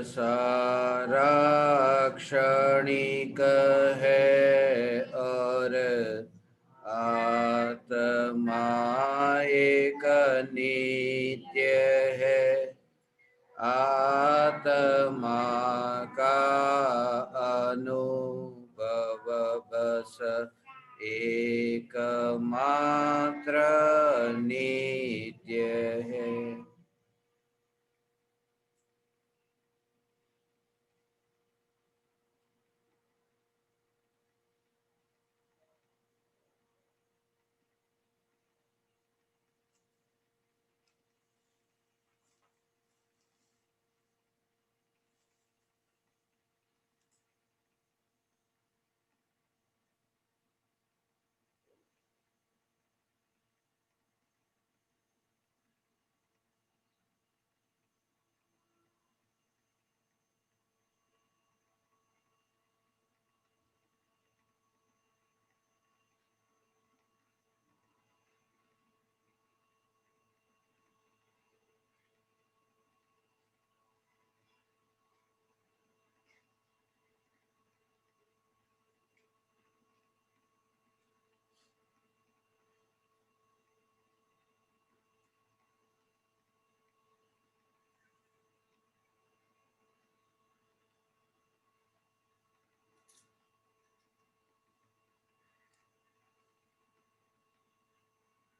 सारा क्षणिक है और आत्मा एक नित्य है। आत्मा का अनुभव बस एकमात्र नित्य है।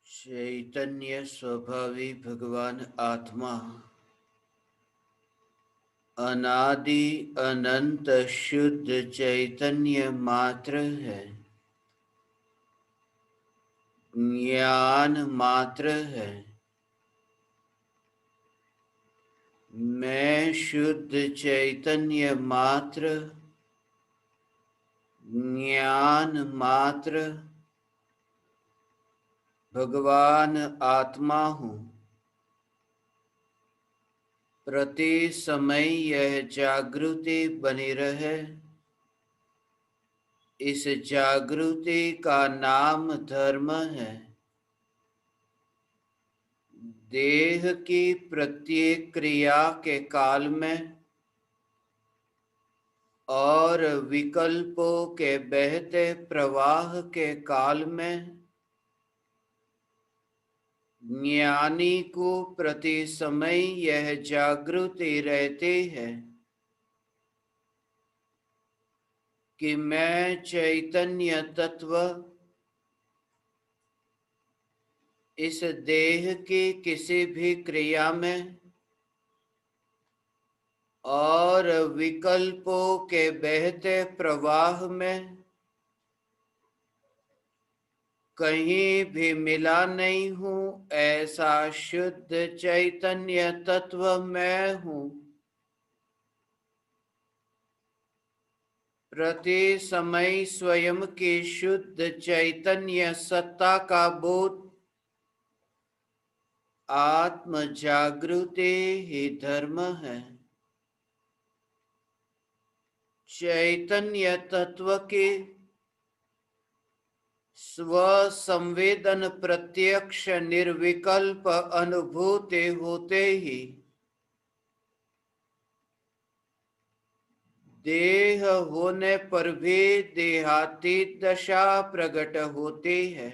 चैतन्य स्वभावी भगवान आत्मा अनादि अनंत शुद्ध चैतन्य मात्र है, ज्ञान मात्र है। मैं शुद्ध चैतन्य मात्र, ज्ञान मात्र भगवान आत्मा हूँ। प्रति समय यह जागृति बनी रहे, इस जागृति का नाम धर्म है। देह की प्रत्येक क्रिया के काल में और विकल्पों के बहते प्रवाह के काल में ज्ञानी को प्रति समय यह जागृति रहती है कि मैं चैतन्य तत्व इस देह की किसी भी क्रिया में और विकल्पों के बहते प्रवाह में कहीं भी मिला नहीं हूँ। ऐसा शुद्ध चैतन्य तत्व मैं हूँ। प्रति समय स्वयं की शुद्ध चैतन्य सत्ता का बोध आत्म जागृति ही धर्म है। चैतन्य तत्व के स्व संवेदन प्रत्यक्ष निर्विकल्प अनुभूति होते ही देह होने पर भी देहातीत दशा प्रकट होती है।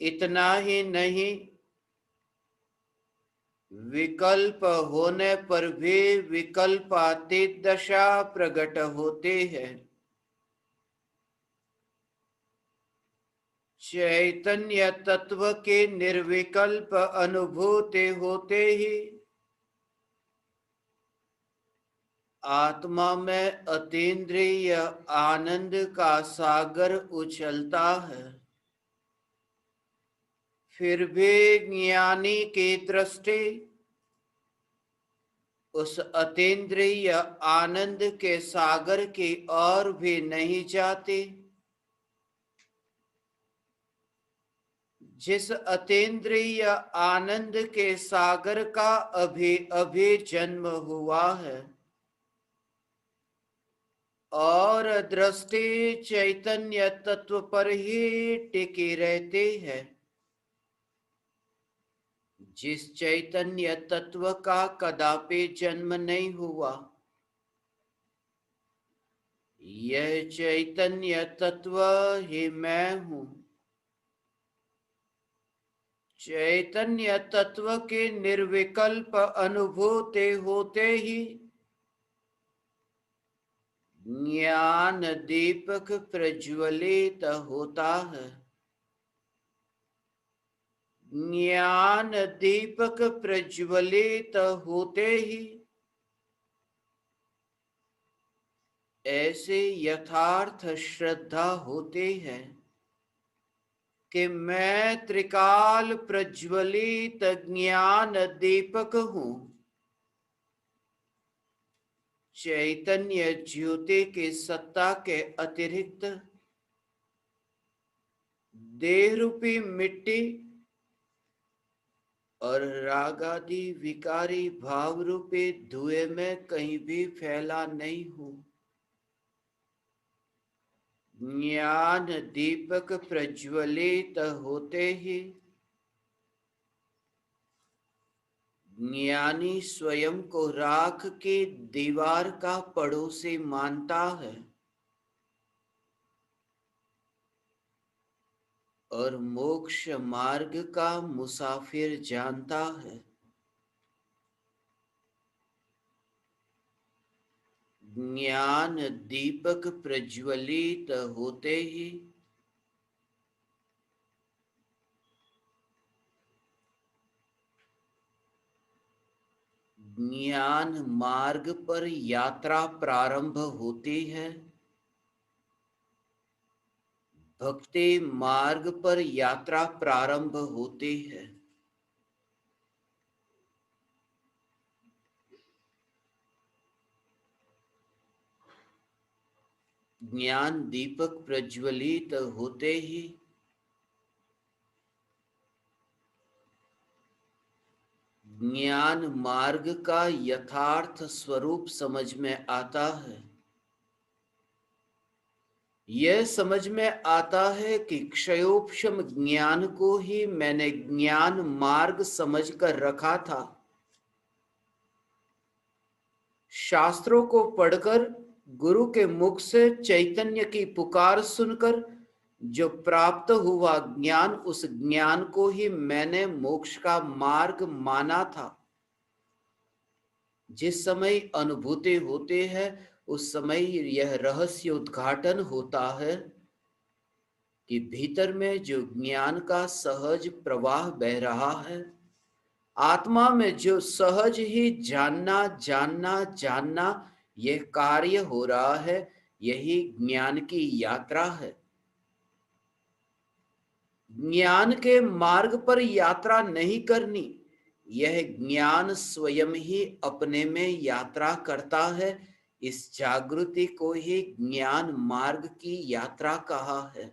इतना ही नहीं, विकल्प होने पर भी विकल्पातीत दशा प्रकट होती है। चैतन्य तत्व की निर्विकल्प अनुभूति होते ही आत्मा में अतीन्द्रिय आनंद का सागर उछलता है। फिर भी ज्ञानी की दृष्टि उस अतीन्द्रिय आनंद के सागर की ओर भी नहीं जाती। जिस अतीन्द्रिय आनंद के सागर का अभी अभी जन्म हुआ है और दृष्टि चैतन्य तत्व पर ही टिकी रहती है। जिस चैतन्य तत्व का कदापि जन्म नहीं हुआ, यह चैतन्य तत्व ही मैं हूं। चैतन्य तत्व के निर्विकल्प अनुभूति होते ही ज्ञान दीपक प्रज्वलित होता है। ज्ञान दीपक प्रज्वलित होते ही ऐसे यथार्थ श्रद्धा होती है कि मैं त्रिकाल प्रज्वलित ज्ञान दीपक हूं। चैतन्य ज्योति की सत्ता के अतिरिक्त देह रूपी मिट्टी और रागादि विकारी भाव रूपी धुएं में कहीं भी फैला नहीं हूं। ज्ञान दीपक प्रज्वलित होते ही ज्ञानी स्वयं को राख की दीवार का पड़ोसी मानता है और मोक्ष मार्ग का मुसाफिर जानता है। ज्ञान दीपक प्रज्वलित होते ही ज्ञान मार्ग पर यात्रा प्रारंभ होती है। भक्ति मार्ग पर यात्रा प्रारंभ होती है। ज्ञान दीपक प्रज्वलित होते ही ज्ञान मार्ग का यथार्थ स्वरूप समझ में आता है। यह समझ में आता है कि क्षयोपशम ज्ञान को ही मैंने ज्ञान मार्ग समझकर रखा था। शास्त्रों को पढ़कर गुरु के मुख से चैतन्य की पुकार सुनकर जो प्राप्त हुआ ज्ञान, उस ज्ञान को ही मैंने मोक्ष का मार्ग माना था। जिस समय अनुभूति होती है उस समय यह रहस्य उद्घाटन होता है कि भीतर में जो ज्ञान का सहज प्रवाह बह रहा है, आत्मा में जो सहज ही जानना जानना जानना यह कार्य हो रहा है, यही ज्ञान की यात्रा है। ज्ञान के मार्ग पर यात्रा नहीं करनी, यह ज्ञान स्वयं ही अपने में यात्रा करता है। इस जागृति को ही ज्ञान मार्ग की यात्रा कहा है।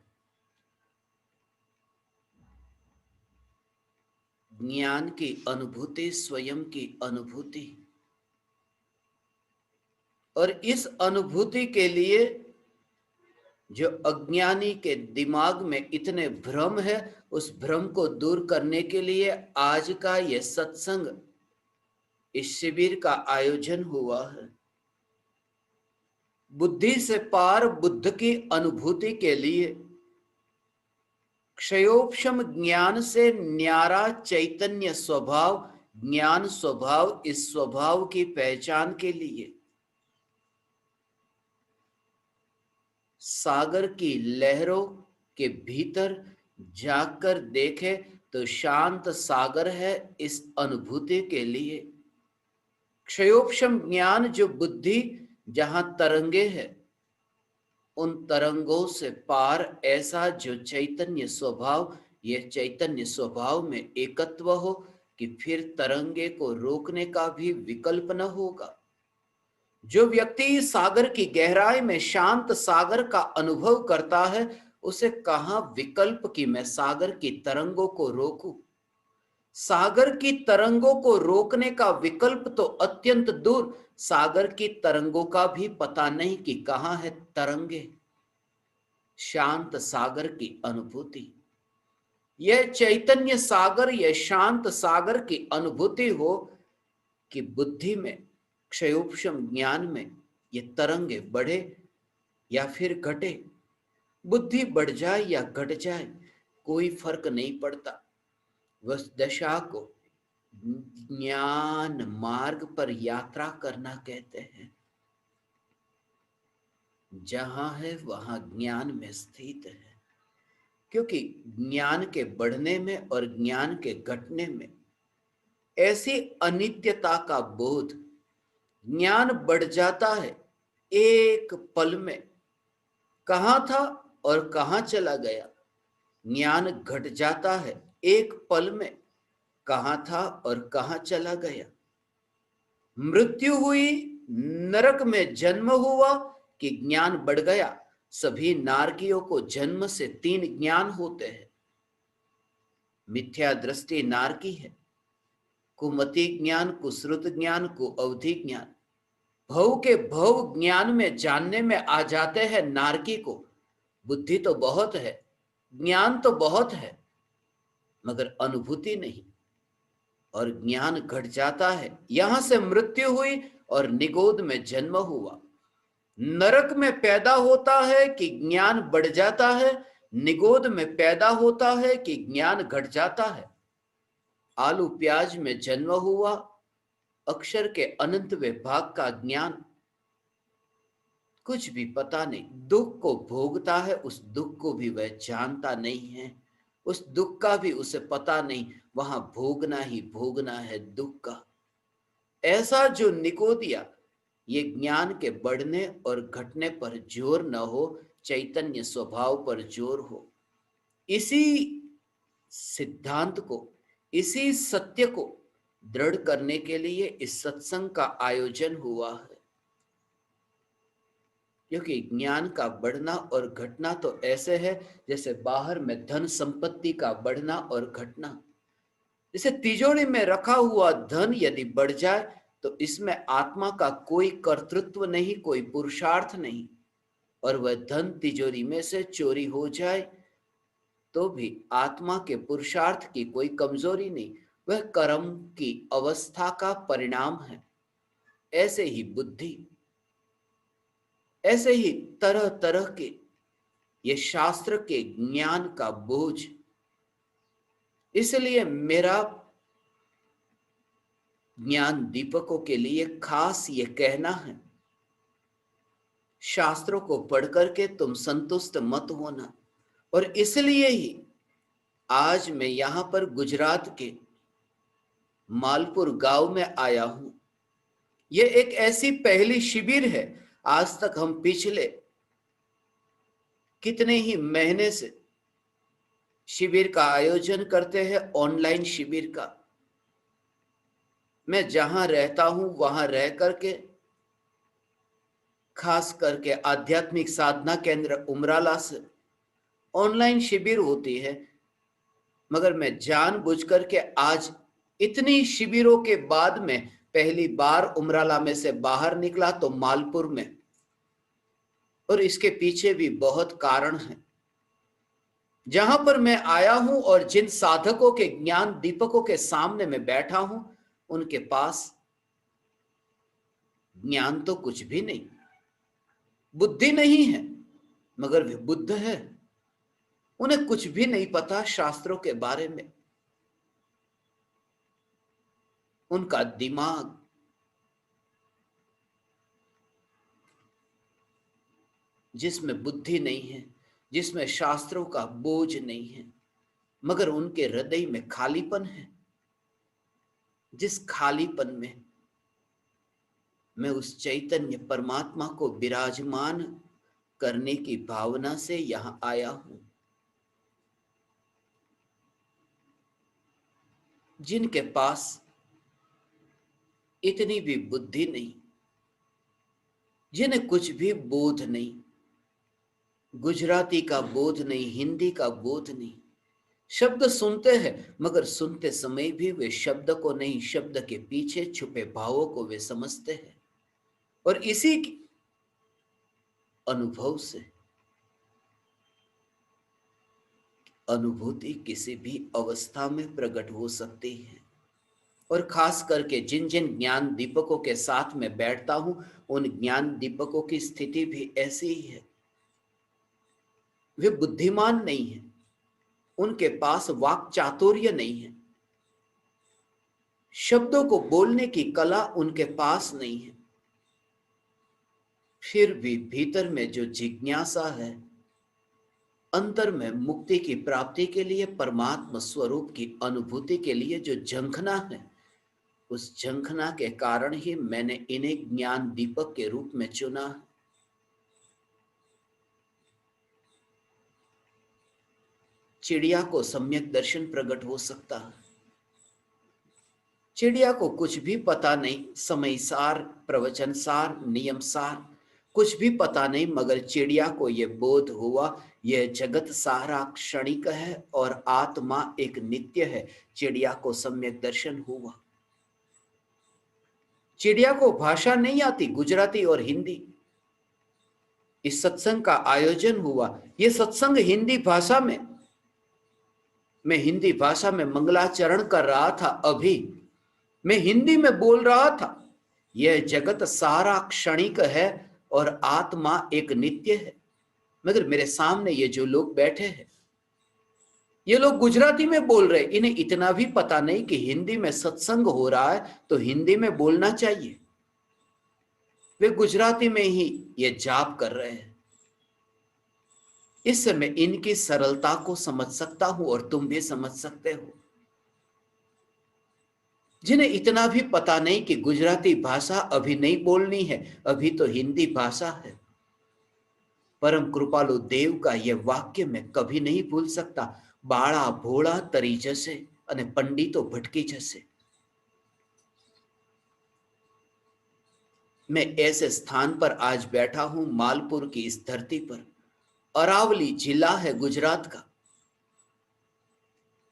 ज्ञान की अनुभूति स्वयं की अनुभूति, और इस अनुभूति के लिए जो अज्ञानी के दिमाग में इतने भ्रम है, उस भ्रम को दूर करने के लिए आज का यह सत्संग, इस शिविर का आयोजन हुआ है। बुद्धि से पार बुद्ध की अनुभूति के लिए, क्षयोपशम ज्ञान से न्यारा चैतन्य स्वभाव, ज्ञान स्वभाव, इस स्वभाव की पहचान के लिए सागर की लहरों के भीतर जाकर देखे तो शांत सागर है। इस अनुभूति के लिए क्षयोपशम ज्ञान जो बुद्धि जहां तरंगे है, उन तरंगों से पार ऐसा जो चैतन्य स्वभाव, यह चैतन्य स्वभाव में एकत्व हो कि फिर तरंगे को रोकने का भी विकल्प न होगा। जो व्यक्ति सागर की गहराई में शांत सागर का अनुभव करता है, उसे कहां विकल्प कि मैं सागर की तरंगों को रोकूं। सागर की तरंगों को रोकने का विकल्प तो अत्यंत दूर, सागर की तरंगों का भी पता नहीं कि कहां है तरंगे। शांत सागर की अनुभूति, यह चैतन्य सागर, यह शांत सागर की अनुभूति हो कि बुद्धि में, क्षयोपशम ज्ञान में ये तरंगे बढ़े या फिर घटे, बुद्धि बढ़ जाए या घट जाए, कोई फर्क नहीं पड़ता। वह दशा को ज्ञान मार्ग पर यात्रा करना कहते हैं। जहां है वहां ज्ञान में स्थित है, क्योंकि ज्ञान के बढ़ने में और ज्ञान के घटने में ऐसी अनित्यता का बोध, ज्ञान बढ़ जाता है एक पल में, कहां था और कहां चला गया। ज्ञान घट जाता है एक पल में, कहां था और कहां चला गया। मृत्यु हुई, नरक में जन्म हुआ कि ज्ञान बढ़ गया। सभी नारकियों को जन्म से 3 ज्ञान होते हैं। मिथ्या दृष्टि नारकी है, कुमति ज्ञान, कुश्रुत ज्ञान, कुअवधि ज्ञान। भव के भव ज्ञान में जानने में आ जाते हैं नारकी को। बुद्धि तो बहुत है, ज्ञान तो बहुत है, मगर अनुभूति नहीं, और ज्ञान घट जाता है। यहां से मृत्यु हुई और निगोद में जन्म हुआ। नरक में पैदा होता है कि ज्ञान बढ़ जाता है, निगोद में पैदा होता है कि ज्ञान घट जाता है। आलू प्याज में जन्म हुआ, अक्षर के अनंत विभाग का ज्ञान, कुछ भी पता नहीं। दुख को भोगता है, उस दुख को भी वह जानता नहीं है, उस दुख का भी उसे पता नहीं। वहां भोगना ही भोगना है दुख का। ऐसा जो निकोदिया, ये ज्ञान के बढ़ने और घटने पर जोर न हो, चैतन्य स्वभाव पर जोर हो। इसी सिद्धांत को, इसी सत्य को दृढ़ करने के लिए इस सत्संग का आयोजन हुआ है। क्योंकि ज्ञान का बढ़ना और घटना तो ऐसे है जैसे बाहर में धन संपत्ति का बढ़ना और घटना। जैसे तिजोरी में रखा हुआ धन यदि बढ़ जाए तो इसमें आत्मा का कोई कर्तृत्व नहीं, कोई पुरुषार्थ नहीं, और वह धन तिजोरी में से चोरी हो जाए तो भी आत्मा के पुरुषार्थ की कोई कमजोरी नहीं, वह कर्म की अवस्था का परिणाम है। ऐसे ही बुद्धि, ऐसे ही तरह तरह के ये शास्त्र के ज्ञान का बोझ। इसलिए मेरा ज्ञान दीपकों के लिए खास ये कहना है, शास्त्रों को पढ़ करके तुम संतुष्ट मत होना। और इसलिए ही आज मैं यहां पर गुजरात के मालपुर गांव में आया हूं। यह एक ऐसी पहली शिविर है। आज तक हम पिछले कितने ही महीने से शिविर का आयोजन करते हैं, ऑनलाइन शिविर का। मैं जहां रहता हूं वहां रह करके, खास करके आध्यात्मिक साधना केंद्र उमराला से ऑनलाइन शिविर होती है। मगर मैं जानबूझ करके आज इतनी शिविरों के बाद में पहली बार उमराला में से बाहर निकला तो मालपुर में। और इसके पीछे भी बहुत कारण हैं। जहां पर मैं आया हूं और जिन साधकों के ज्ञान दीपकों के सामने मैं बैठा हूं, उनके पास ज्ञान तो कुछ भी नहीं, बुद्धि नहीं है, मगर वे बुद्ध है। उन्हें कुछ भी नहीं पता शास्त्रों के बारे में। उनका दिमाग जिसमें बुद्धि नहीं है, जिसमें शास्त्रों का बोझ नहीं है, मगर उनके हृदय में खालीपन है। जिस खालीपन में मैं उस चैतन्य परमात्मा को विराजमान करने की भावना से यहां आया हूं। जिनके पास इतनी भी बुद्धि नहीं, जिन्हें कुछ भी बोध नहीं, गुजराती का बोध नहीं, हिंदी का बोध नहीं, शब्द सुनते हैं मगर सुनते समय भी वे शब्द को नहीं, शब्द के पीछे छुपे भावों को वे समझते हैं। और इसी अनुभव से, अनुभूति किसी भी अवस्था में प्रकट हो सकती है। और खास करके जिन जिन ज्ञान दीपकों के साथ में बैठता हूं, उन ज्ञान दीपकों की स्थिति भी ऐसी ही है। वे बुद्धिमान नहीं है, उनके पास वाक चातुर्य नहीं है, शब्दों को बोलने की कला उनके पास नहीं है। फिर भी भीतर में जो जिज्ञासा है, अंतर में मुक्ति की प्राप्ति के लिए, परमात्मा स्वरूप की अनुभूति के लिए जो झंखना है, उस झंखना के कारण ही मैंने इन्हें ज्ञान दीपक के रूप में चुना है। चिड़िया को सम्यक दर्शन प्रकट हो सकता है। चिड़िया को कुछ भी पता नहीं, समय सार, प्रवचन सार, नियम सार कुछ भी पता नहीं, मगर चिड़िया को यह बोध हुआ यह जगत सारा क्षणिक है और आत्मा एक नित्य है। चिड़िया को सम्यक दर्शन हुआ। चिड़िया को भाषा नहीं आती, गुजराती और हिंदी। इस सत्संग का आयोजन हुआ, यह सत्संग हिंदी भाषा में, मैं हिंदी भाषा में मंगलाचरण कर रहा था, अभी मैं हिंदी में बोल रहा था। यह जगत सारा क्षणिक है और आत्मा एक नित्य है। मगर मेरे सामने ये जो लोग बैठे हैं, ये लोग गुजराती में बोल रहे, इन्हें इतना भी पता नहीं कि हिंदी में सत्संग हो रहा है तो हिंदी में बोलना चाहिए। वे गुजराती में ही ये जाप कर रहे हैं। इससे मैं इनकी सरलता को समझ सकता हूं और तुम भी समझ सकते हो। जिन्हें इतना भी पता नहीं कि गुजराती भाषा अभी नहीं बोलनी है, अभी तो हिंदी भाषा है। परम कृपालु देव का यह वाक्य मैं कभी नहीं भूल सकता। बाड़ा भोड़ा तरी जैसे अने पंडितो भटकी जैसे। मैं ऐसे स्थान पर आज बैठा हूं, मालपुर की इस धरती पर। अरावली जिला है गुजरात का।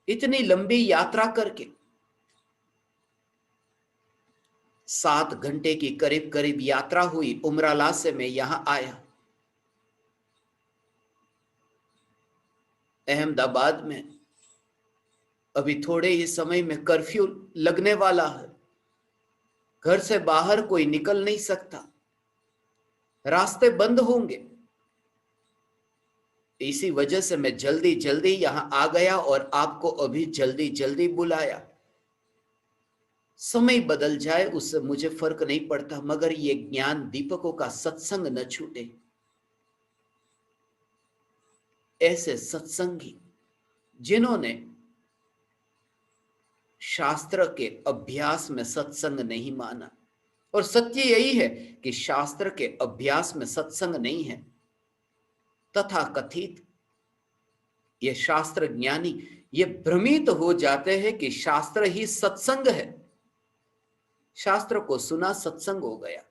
इतनी लंबी यात्रा करके 7 घंटे की करीब करीब यात्रा हुई, उमराला से मैं यहां आया। अहमदाबाद में अभी थोड़े ही समय में कर्फ्यू लगने वाला है। घर से बाहर कोई निकल नहीं सकता, रास्ते बंद होंगे। इसी वजह से मैं जल्दी जल्दी यहां आ गया और आपको अभी जल्दी जल्दी बुलाया। समय बदल जाए उससे मुझे फर्क नहीं पड़ता, मगर ये ज्ञान दीपकों का सत्संग न छूटे। ऐसे सत्संगी जिन्होंने शास्त्र के अभ्यास में सत्संग नहीं माना, और सत्य यही है कि शास्त्र के अभ्यास में सत्संग नहीं है। तथा कथित ये शास्त्र ज्ञानी ये भ्रमित हो जाते हैं कि शास्त्र ही सत्संग है। शास्त्र को सुना सत्संग हो गया,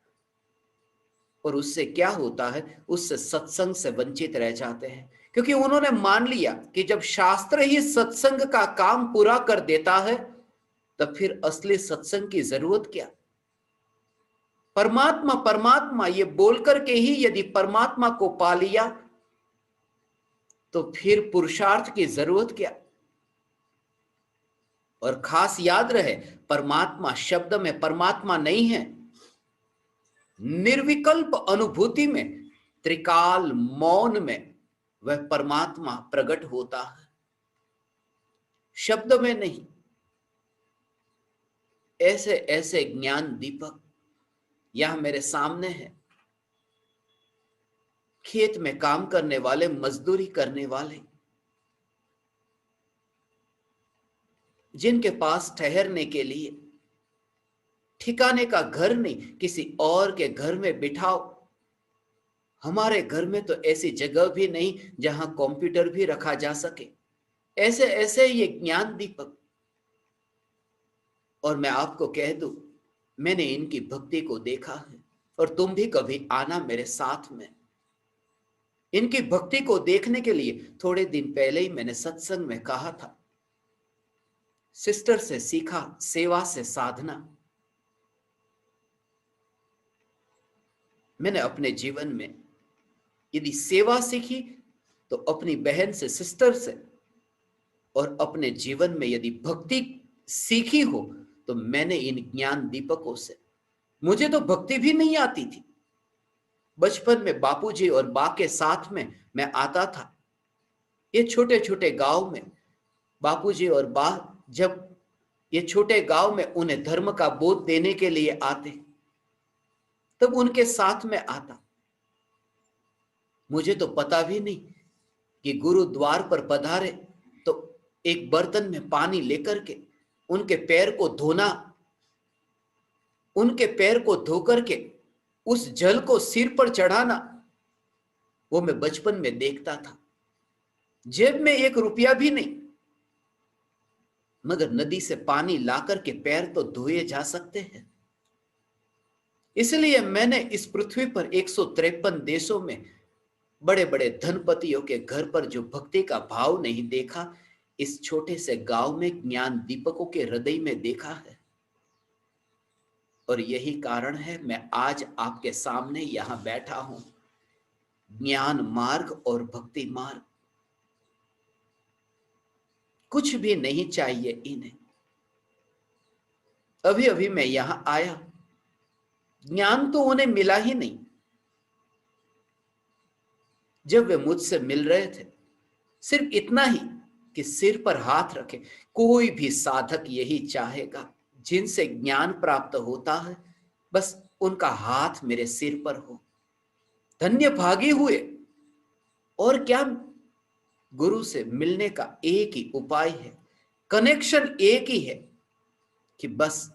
और उससे क्या होता है, उससे सत्संग से वंचित रह जाते हैं। क्योंकि उन्होंने मान लिया कि जब शास्त्र ही सत्संग का काम पूरा कर देता है, तब फिर असली सत्संग की जरूरत क्या। परमात्मा परमात्मा ये बोलकर के ही यदि परमात्मा को पा लिया, तो फिर पुरुषार्थ की जरूरत क्या। और खास याद रहे, परमात्मा शब्द में परमात्मा नहीं है, निर्विकल्प अनुभूति में, त्रिकाल मौन में वह परमात्मा प्रकट होता है, शब्द में नहीं। ऐसे ऐसे ज्ञान दीपक यहां मेरे सामने है। खेत में काम करने वाले, मजदूरी करने वाले, जिनके पास ठहरने के लिए ठिकाने का घर नहीं, किसी और के घर में बिठाओ। हमारे घर में तो ऐसी जगह भी नहीं जहां कंप्यूटर भी रखा जा सके। ऐसे ऐसे ये ज्ञान दीपक। और मैं आपको कह दूं, मैंने इनकी भक्ति को देखा है, और तुम भी कभी आना मेरे साथ में। इनकी भक्ति को देखने के लिए थोड़े दिन पहले ही मैंने सत्संग में कहा था, सिस्टर से सीखा सेवा से साधना। मैंने अपने जीवन में यदि सेवा सीखी तो अपनी बहन से, सिस्टर से। और अपने जीवन में यदि भक्ति सीखी हो तो मैंने इन ज्ञान दीपकों से। मुझे तो भक्ति भी नहीं आती थी। बचपन में बापूजी और बा के साथ में मैं आता था। ये छोटे छोटे गांव में बापूजी और बा जब ये छोटे गांव में उन्हें धर्म का बोध देने के लिए आते, तब उनके साथ में आता। मुझे तो पता भी नहीं कि गुरुद्वार पर पधारे तो एक बर्तन में पानी लेकर के उनके पैर को धोना, उनके पैर को धो करके उस जल को सिर पर चढ़ाना, वो मैं बचपन में देखता था। जेब में 1 रुपया भी नहीं, मगर नदी से पानी लाकर के पैर तो धोए जा सकते हैं। इसलिए मैंने इस पृथ्वी पर 153 देशों में बड़े बड़े धनपतियों के घर पर जो भक्ति का भाव नहीं देखा, इस छोटे से गांव में ज्ञान दीपकों के हृदय में देखा है। और यही कारण है मैं आज आपके सामने यहां बैठा हूं। ज्ञान मार्ग और भक्ति मार्ग, कुछ भी नहीं चाहिए इन्हें। अभी अभी मैं यहां आया, ज्ञान तो उन्हें मिला ही नहीं। जब वे मुझसे मिल रहे थे, सिर्फ इतना ही कि सिर पर हाथ रखे। कोई भी साधक यही चाहेगा, जिनसे ज्ञान प्राप्त होता है बस उनका हाथ मेरे सिर पर हो। धन्य भागी हुए। और क्या, गुरु से मिलने का एक ही उपाय है, कनेक्शन एक ही है कि बस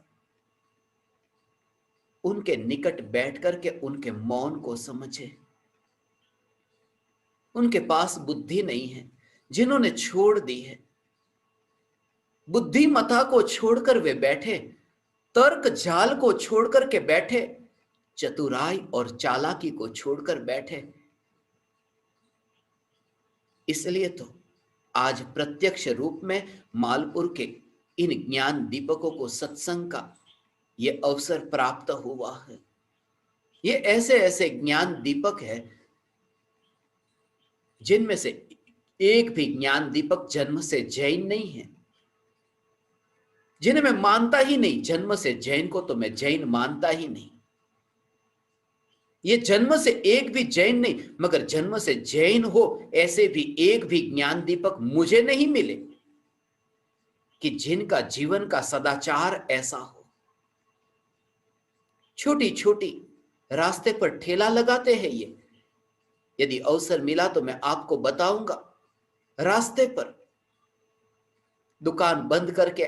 उनके निकट बैठ करके उनके मौन को समझे। उनके पास बुद्धि नहीं है, जिन्होंने छोड़ दी है। बुद्धिमता को छोड़कर वे बैठे, तर्क जाल को छोड़कर के बैठे, चतुराई और चालाकी को छोड़कर बैठे। इसलिए तो आज प्रत्यक्ष रूप में मालपुर के इन ज्ञान दीपकों को सत्संग का ये अवसर प्राप्त हुआ है। ये ऐसे ऐसे ज्ञान दीपक है जिनमें से एक भी ज्ञान दीपक जन्म से जैन नहीं है, जिन्हें मैं मानता ही नहीं। जन्म से जैन को तो मैं जैन मानता ही नहीं। ये जन्म से एक भी जैन नहीं, मगर जन्म से जैन हो ऐसे भी एक भी ज्ञान दीपक मुझे नहीं मिले कि जिनका जीवन का सदाचार ऐसा हो। छोटी छोटी रास्ते पर ठेला लगाते हैं ये। यदि अवसर मिला तो मैं आपको बताऊंगा। रास्ते पर दुकान बंद करके,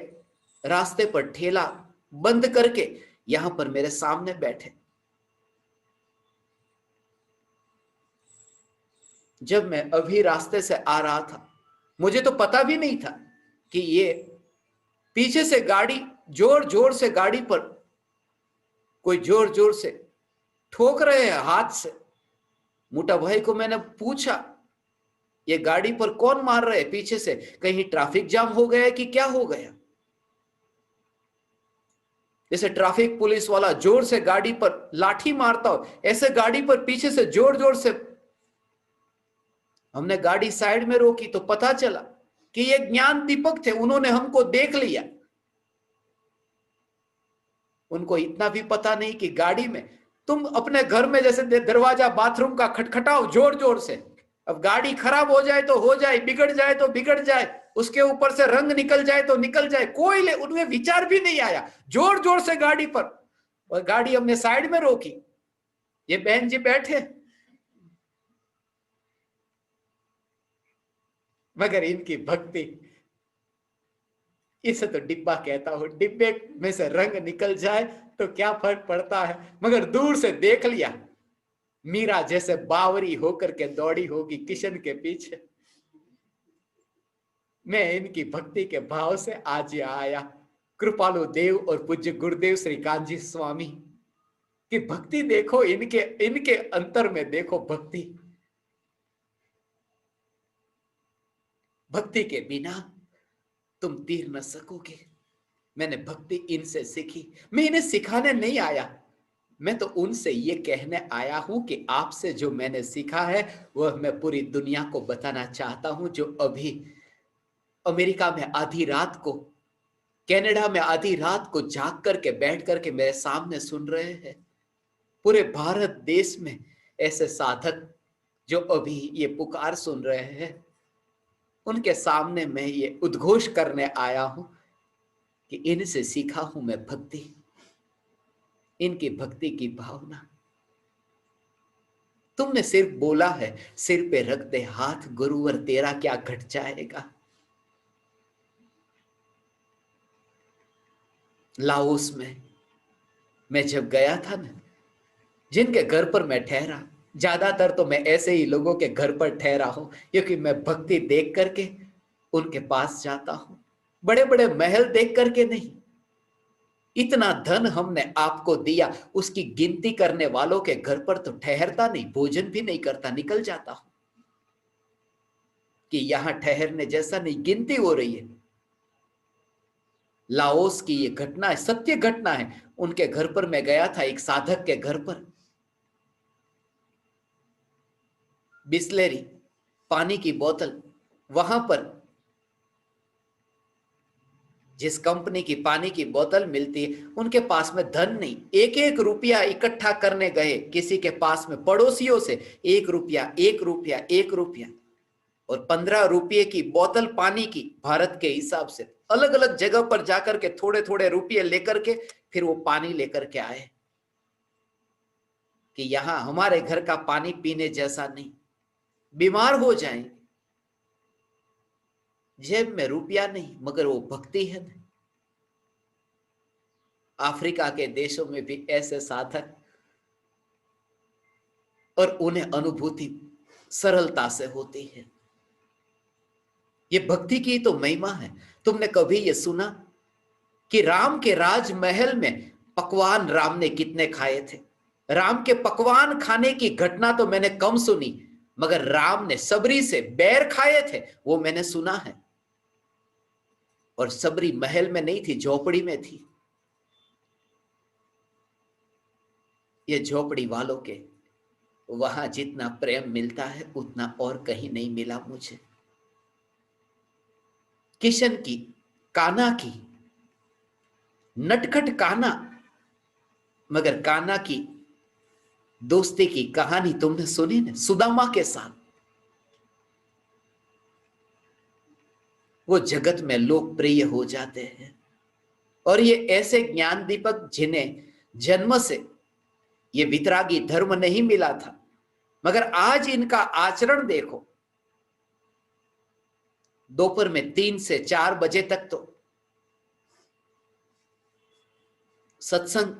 रास्ते पर ठेला बंद करके यहां पर मेरे सामने बैठे। जब मैं अभी रास्ते से आ रहा था, मुझे तो पता भी नहीं था कि ये पीछे से गाड़ी जोर जोर से, गाड़ी पर कोई जोर जोर से ठोक रहे हैं हाथ से। मोटा भाई को मैंने पूछा, ये गाड़ी पर कौन मार रहे हैं पीछे से? कहीं ट्रैफिक जाम हो गया कि क्या हो गया? जैसे ट्रैफिक पुलिस वाला जोर से गाड़ी पर लाठी मारता हो, ऐसे गाड़ी पर पीछे से जोर जोर से। हमने गाड़ी साइड में रोकी तो पता चला कि ये ज्ञान दीपक थे। उन्होंने हमको देख लिया। उनको इतना भी पता नहीं कि गाड़ी में, तुम अपने घर में जैसे दरवाजा बाथरूम का खटखटाओ जोर जोर से, अब गाड़ी खराब हो जाए तो हो जाए, बिगड़ जाए तो बिगड़ जाए, उसके ऊपर से रंग निकल जाए तो निकल जाए, कोई उनमें विचार भी नहीं आया। जोर जोर से गाड़ी पर, और गाड़ी हमने साइड में रोकी। ये बहन जी बैठे, मगर इनकी भक्ति, इसे तो डिब्बा कहता हूं। डिब्बे में से रंग निकल जाए तो क्या फर्क पड़ता है, मगर दूर से देख लिया। मीरा जैसे बावरी होकर के दौड़ी होगी किशन के पीछे। मैं इनकी भक्ति के भाव से आज यहाँ आया। कृपालु देव और पूज्य गुरुदेव श्री कांजी स्वामी की भक्ति देखो, इनके अंतर में देखो भक्ति। भक्ति के बिना तुम तीर न सकोगे। मैंने भक्ति इनसे सीखी। मैं इन्हें सिखाने नहीं आया, मैं तो उनसे ये कहने आया हूं कि आपसे जो मैंने सीखा है वह मैं पूरी दुनिया को बताना चाहता हूं, जो अभी अमेरिका में आधी रात को, कनाडा में आधी रात को जाग करके बैठ करके मेरे सामने सुन रहे हैं। पूरे भारत देश में ऐसे साधक जो अभी ये पुकार सुन रहे हैं, उनके सामने मैं ये उद्घोष करने आया हूं कि इनसे सीखा हूं मैं भक्ति, इनकी भक्ति की भावना। तुमने सिर्फ बोला है, सिर पे रख दे हाथ गुरुवर, तेरा क्या घट जाएगा। लाओस में मैं जब गया था ना, जिनके घर पर मैं ठहरा, ज्यादातर तो मैं ऐसे ही लोगों के घर पर ठहरा हूं, क्योंकि मैं भक्ति देख करके उनके पास जाता हूं। बड़े बड़े महल देख करके नहीं, इतना धन हमने आपको दिया, उसकी गिनती करने वालों के घर पर तो ठहरता नहीं, भोजन भी नहीं करता, निकल जाता हूं कि यहां ठहरने जैसा नहीं। गिनती हो रही है। लाओस की ये घटना है, सत्य घटना है। उनके घर पर मैं गया था, एक साधक के घर पर। बिस्लेरी पानी की बोतल, वहां पर जिस कंपनी की पानी की बोतल मिलती है, उनके पास में धन नहीं। एक एक रुपया इकट्ठा करने गए किसी के पास में, पड़ोसियों से, 1 रुपया 1 रुपया 1 रुपया, और 15 रुपये की बोतल पानी की, भारत के हिसाब से अलग अलग जगह पर जाकर के थोड़े थोड़े रुपये लेकर के फिर वो पानी लेकर के आए कि यहां हमारे घर का पानी पीने जैसा नहीं, बीमार हो जाएंगे। जेब में रुपया नहीं, मगर वो भक्ति है ना। अफ्रीका के देशों में भी ऐसे साधक, और उन्हें अनुभूति सरलता से होती है। ये भक्ति की तो महिमा है। तुमने कभी ये सुना कि राम के राजमहल में पकवान राम ने कितने खाए थे? राम के पकवान खाने की घटना तो मैंने कम सुनी, मगर राम ने सबरी से बैर खाए थे वो मैंने सुना है। और सबरी महल में नहीं थी, झोपड़ी में थी। ये झोपड़ी वालों के वहां जितना प्रेम मिलता है उतना और कहीं नहीं मिला मुझे। किशन की, कान्हा की, नटखट कान्हा, मगर कान्हा की दोस्ती की कहानी तुमने सुनी ना, सुदामा के साथ। वो जगत में लोकप्रिय हो जाते हैं। और ये ऐसे ज्ञान दीपक जिन्हें जन्म से ये वितरागी धर्म नहीं मिला था, मगर आज इनका आचरण देखो। दोपहर में 3 से 4 बजे तक तो सत्संग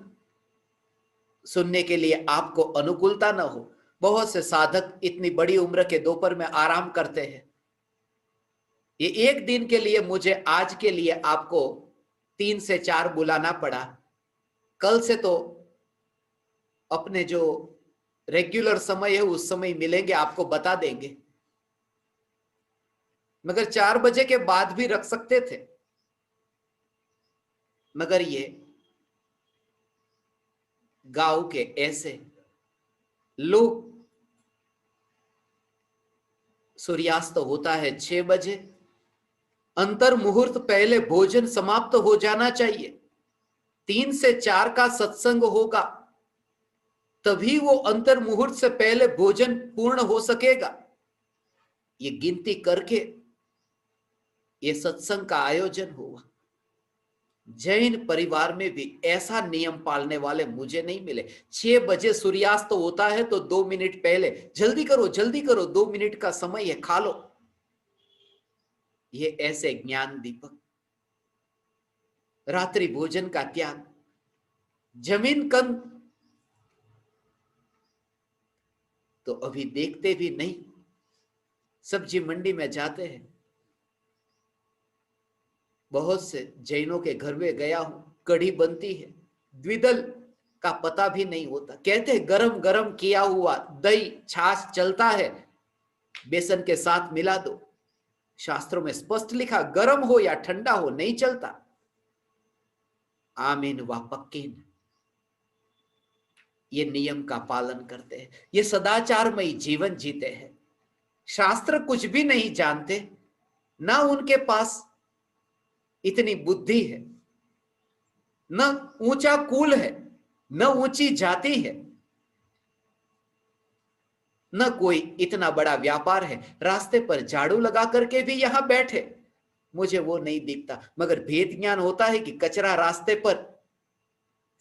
सुनने के लिए आपको अनुकूलता न हो। बहुत से साधक इतनी बड़ी उम्र के दोपहर में आराम करते हैं। ये एक दिन के लिए, मुझे आज के लिए आपको 3 से 4 बुलाना पड़ा। कल से तो अपने जो रेगुलर समय है उस समय मिलेंगे, आपको बता देंगे। मगर 4 बजे के बाद भी रख सकते थे, मगर ये गांव के ऐसे लोग, सूर्यास्त होता है 6 बजे, अंतर मुहूर्त पहले भोजन समाप्त हो जाना चाहिए। 3 से 4 का सत्संग होगा, तभी वो अंतर मुहूर्त से पहले भोजन पूर्ण हो सकेगा। ये गिनती करके ये सत्संग का आयोजन हुआ। जैन परिवार में भी ऐसा नियम पालने वाले मुझे नहीं मिले। 6 बजे सूर्यास्त होता है तो 2 मिनट पहले, जल्दी करो जल्दी करो, 2 मिनट का समय है, खा लो। ये ऐसे ज्ञान दीपक, रात्रि भोजन का त्याग, जमीन कंद तो अभी देखते भी नहीं। सब्जी मंडी में जाते हैं, बहुत से जैनों के घर में गया हूं, कढ़ी बनती है, द्विदल का पता भी नहीं होता। कहते हैं गरम गरम किया हुआ दही छाछ चलता है, बेसन के साथ मिला दो। शास्त्रों में स्पष्ट लिखा, गरम हो या ठंडा हो नहीं चलता। आमीन व पक्कीन, ये नियम का पालन करते हैं, ये सदाचारमयी जीवन जीते हैं। शास्त्र कुछ भी नहीं जानते, ना उनके पास इतनी बुद्धि है, न ऊंचा कुल है, न ऊंची जाति है, न कोई इतना बड़ा व्यापार है। रास्ते पर झाड़ू लगा करके भी यहां बैठे, मुझे वो नहीं दिखता, मगर भेद ज्ञान होता है कि कचरा रास्ते पर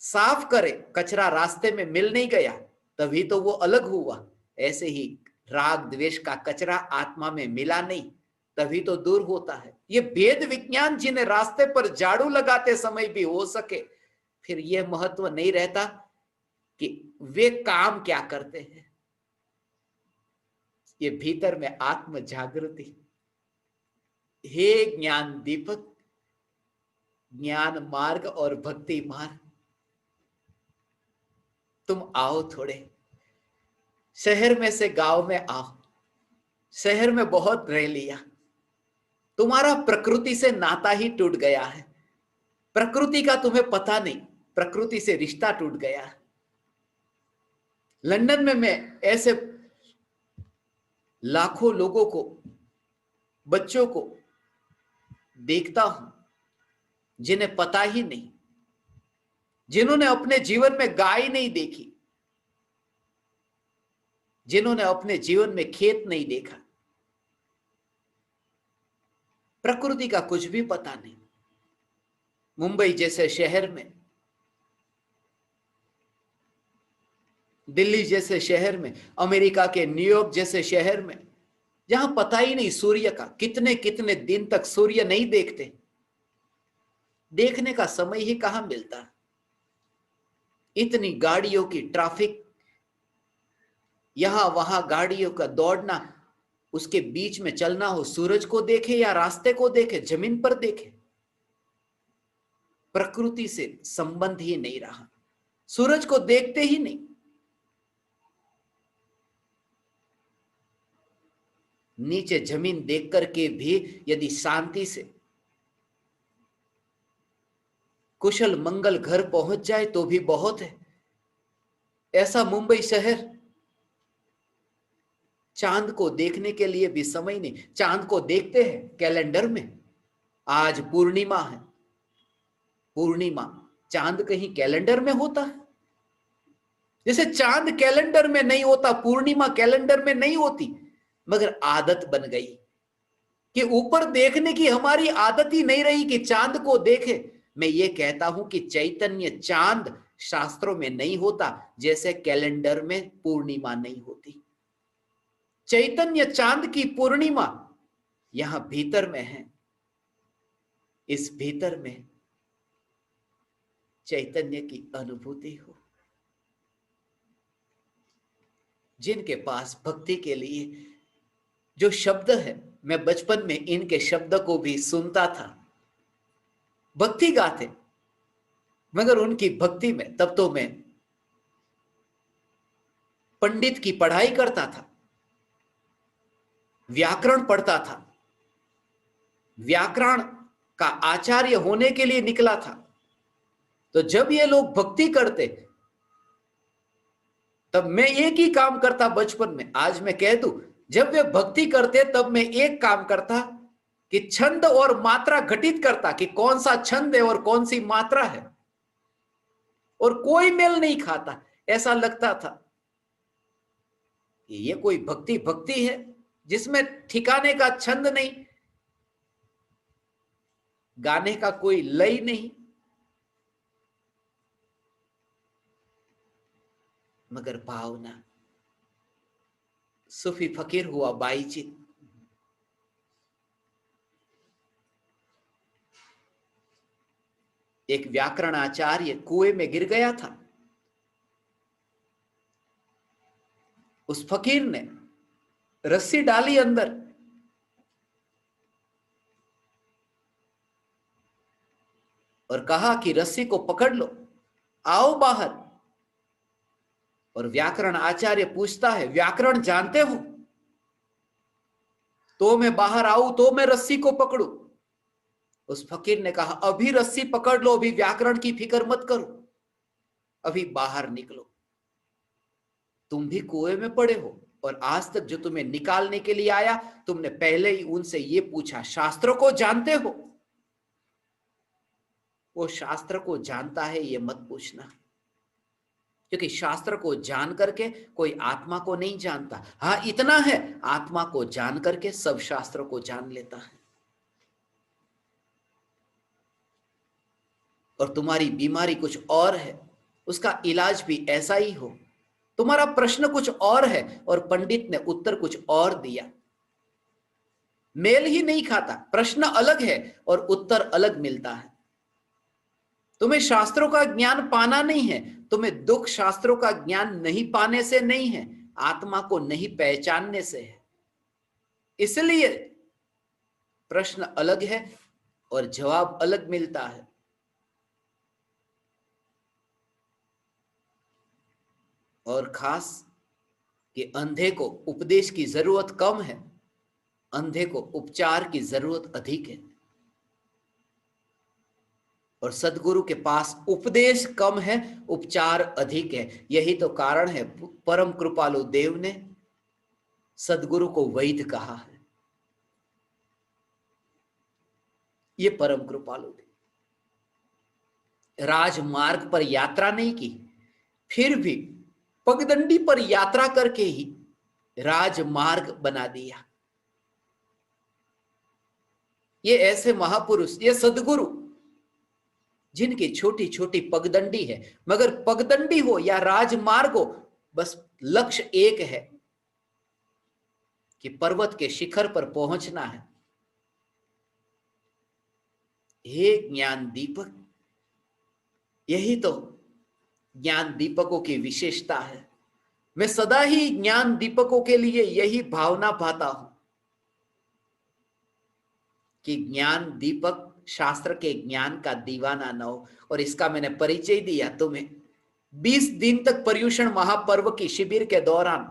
साफ करे, कचरा रास्ते में मिल नहीं गया तभी तो वो अलग हुआ। ऐसे ही राग द्वेष का कचरा आत्मा में मिला नहीं तभी तो दूर होता है। ये भेद विज्ञान जिन्हें रास्ते पर झाड़ू लगाते समय भी हो सके, फिर यह महत्व नहीं रहता कि वे काम क्या करते हैं। ये भीतर में आत्म जागृति। हे ज्ञान दीपक, ज्ञान मार्ग और भक्ति मार्ग, तुम आओ थोड़े, शहर में से गांव में आओ। शहर में बहुत रह लिया, तुम्हारा प्रकृति से नाता ही टूट गया है। प्रकृति का तुम्हें पता नहीं, प्रकृति से रिश्ता टूट गया। लंदन में मैं ऐसे लाखों लोगों को, बच्चों को देखता हूं जिन्हें पता ही नहीं, जिन्होंने अपने जीवन में गाय नहीं देखी, जिन्होंने अपने जीवन में खेत नहीं देखा, प्रकृति का कुछ भी पता नहीं। मुंबई जैसे शहर में, दिल्ली जैसे शहर में, अमेरिका के न्यूयॉर्क जैसे शहर में, जहां पता ही नहीं सूर्य का, कितने कितने दिन तक सूर्य नहीं देखते, देखने का समय ही कहां मिलता। इतनी गाड़ियों की ट्रैफिक, यहां वहां गाड़ियों का दौड़ना, उसके बीच में चलना हो, सूरज को देखे या रास्ते को देखे, जमीन पर देखे, प्रकृति से संबंध ही नहीं रहा, सूरज को देखते ही नहीं। नीचे जमीन देख करके भी यदि शांति से कुशल मंगल घर पहुंच जाए तो भी बहुत है। ऐसा मुंबई शहर, चांद को देखने के लिए भी समय नहीं। चांद को देखते हैं कैलेंडर में, आज पूर्णिमा है, पूर्णिमा, चांद कहीं कैलेंडर में होता है? जैसे चांद कैलेंडर में नहीं होता, पूर्णिमा कैलेंडर में नहीं होती, मगर आदत बन गई कि ऊपर देखने की हमारी आदत ही नहीं रही कि चांद को देखे। मैं ये कहता हूं कि चैतन्य चांद शास्त्रों में नहीं होता, जैसे कैलेंडर में पूर्णिमा नहीं होती। चैतन्य चांद की पूर्णिमा यहां भीतर में है। इस भीतर में चैतन्य की अनुभूति हो। जिनके पास भक्ति के लिए जो शब्द है, मैं बचपन में इनके शब्द को भी सुनता था, भक्ति गाते, मगर उनकी भक्ति में तब तो मैं पंडित की पढ़ाई करता था, व्याकरण पढ़ता था, व्याकरण का आचार्य होने के लिए निकला था। तो जब ये लोग भक्ति करते तब मैं एक ही काम करता बचपन में। आज मैं कह दूं, जब वे भक्ति करते तब मैं एक काम करता कि छंद और मात्रा घटित करता कि कौन सा छंद है और कौन सी मात्रा है, और कोई मेल नहीं खाता। ऐसा लगता था कि ये कोई भक्ति भक्ति है जिसमें ठिकाने का छंद नहीं, गाने का कोई लय नहीं। मगर भावना, सूफी फकीर हुआ बाईजीत, एक व्याकरण आचार्य कुएं में गिर गया था। उस फकीर ने रस्सी डाली अंदर, और कहा कि रस्सी को पकड़ लो, आओ बाहर। और व्याकरण आचार्य पूछता है, व्याकरण जानते हो? तो मैं बाहर आऊं तो मैं रस्सी को पकड़ू? उस फकीर ने कहा, अभी रस्सी पकड़ लो, अभी व्याकरण की फिक्र मत करो, अभी बाहर निकलो। तुम भी कुएं में पड़े हो और आज तक जो तुम्हें निकालने के लिए आया, तुमने पहले ही उनसे ये पूछा, शास्त्रों को जानते हो? वो शास्त्र को जानता है ये मत पूछना, क्योंकि शास्त्र को जान करके कोई आत्मा को नहीं जानता। हाँ, इतना है, आत्मा को जान करके सब शास्त्रों को जान लेता है। और तुम्हारी बीमारी कुछ और है, उसका इलाज भी ऐसा ही हो। तुम्हारा प्रश्न कुछ और है और पंडित ने उत्तर कुछ और दिया, मेल ही नहीं खाता। प्रश्न अलग है और उत्तर अलग मिलता है। तुम्हें शास्त्रों का ज्ञान पाना नहीं है, तुम्हें दुख शास्त्रों का ज्ञान नहीं पाने से नहीं है, आत्मा को नहीं पहचानने से है। इसलिए प्रश्न अलग है और जवाब अलग मिलता है। और खास कि अंधे को उपदेश की जरूरत कम है, अंधे को उपचार की जरूरत अधिक है। और सदगुरु के पास उपदेश कम है, उपचार अधिक है। यही तो कारण है परम कृपालु देव ने सदगुरु को वैद्य कहा है। ये परम कृपालु देव राजमार्ग पर यात्रा नहीं की, फिर भी पगडंडी पर यात्रा करके ही राजमार्ग बना दिया। ये ऐसे महापुरुष, ये सदगुरु जिनकी छोटी छोटी पगडंडी है, मगर पगडंडी हो या राजमार्ग हो, बस लक्ष्य एक है कि पर्वत के शिखर पर पहुंचना है। हे ज्ञान दीपक, यही तो ज्ञान दीपकों की विशेषता है। मैं सदा ही ज्ञान दीपकों के लिए यही भावना पाता हूं कि ज्ञान दीपक शास्त्र के ज्ञान का दीवाना न हो। और इसका मैंने परिचय दिया तुम्हें 20 दिन तक पर्युषण महापर्व की शिविर के दौरान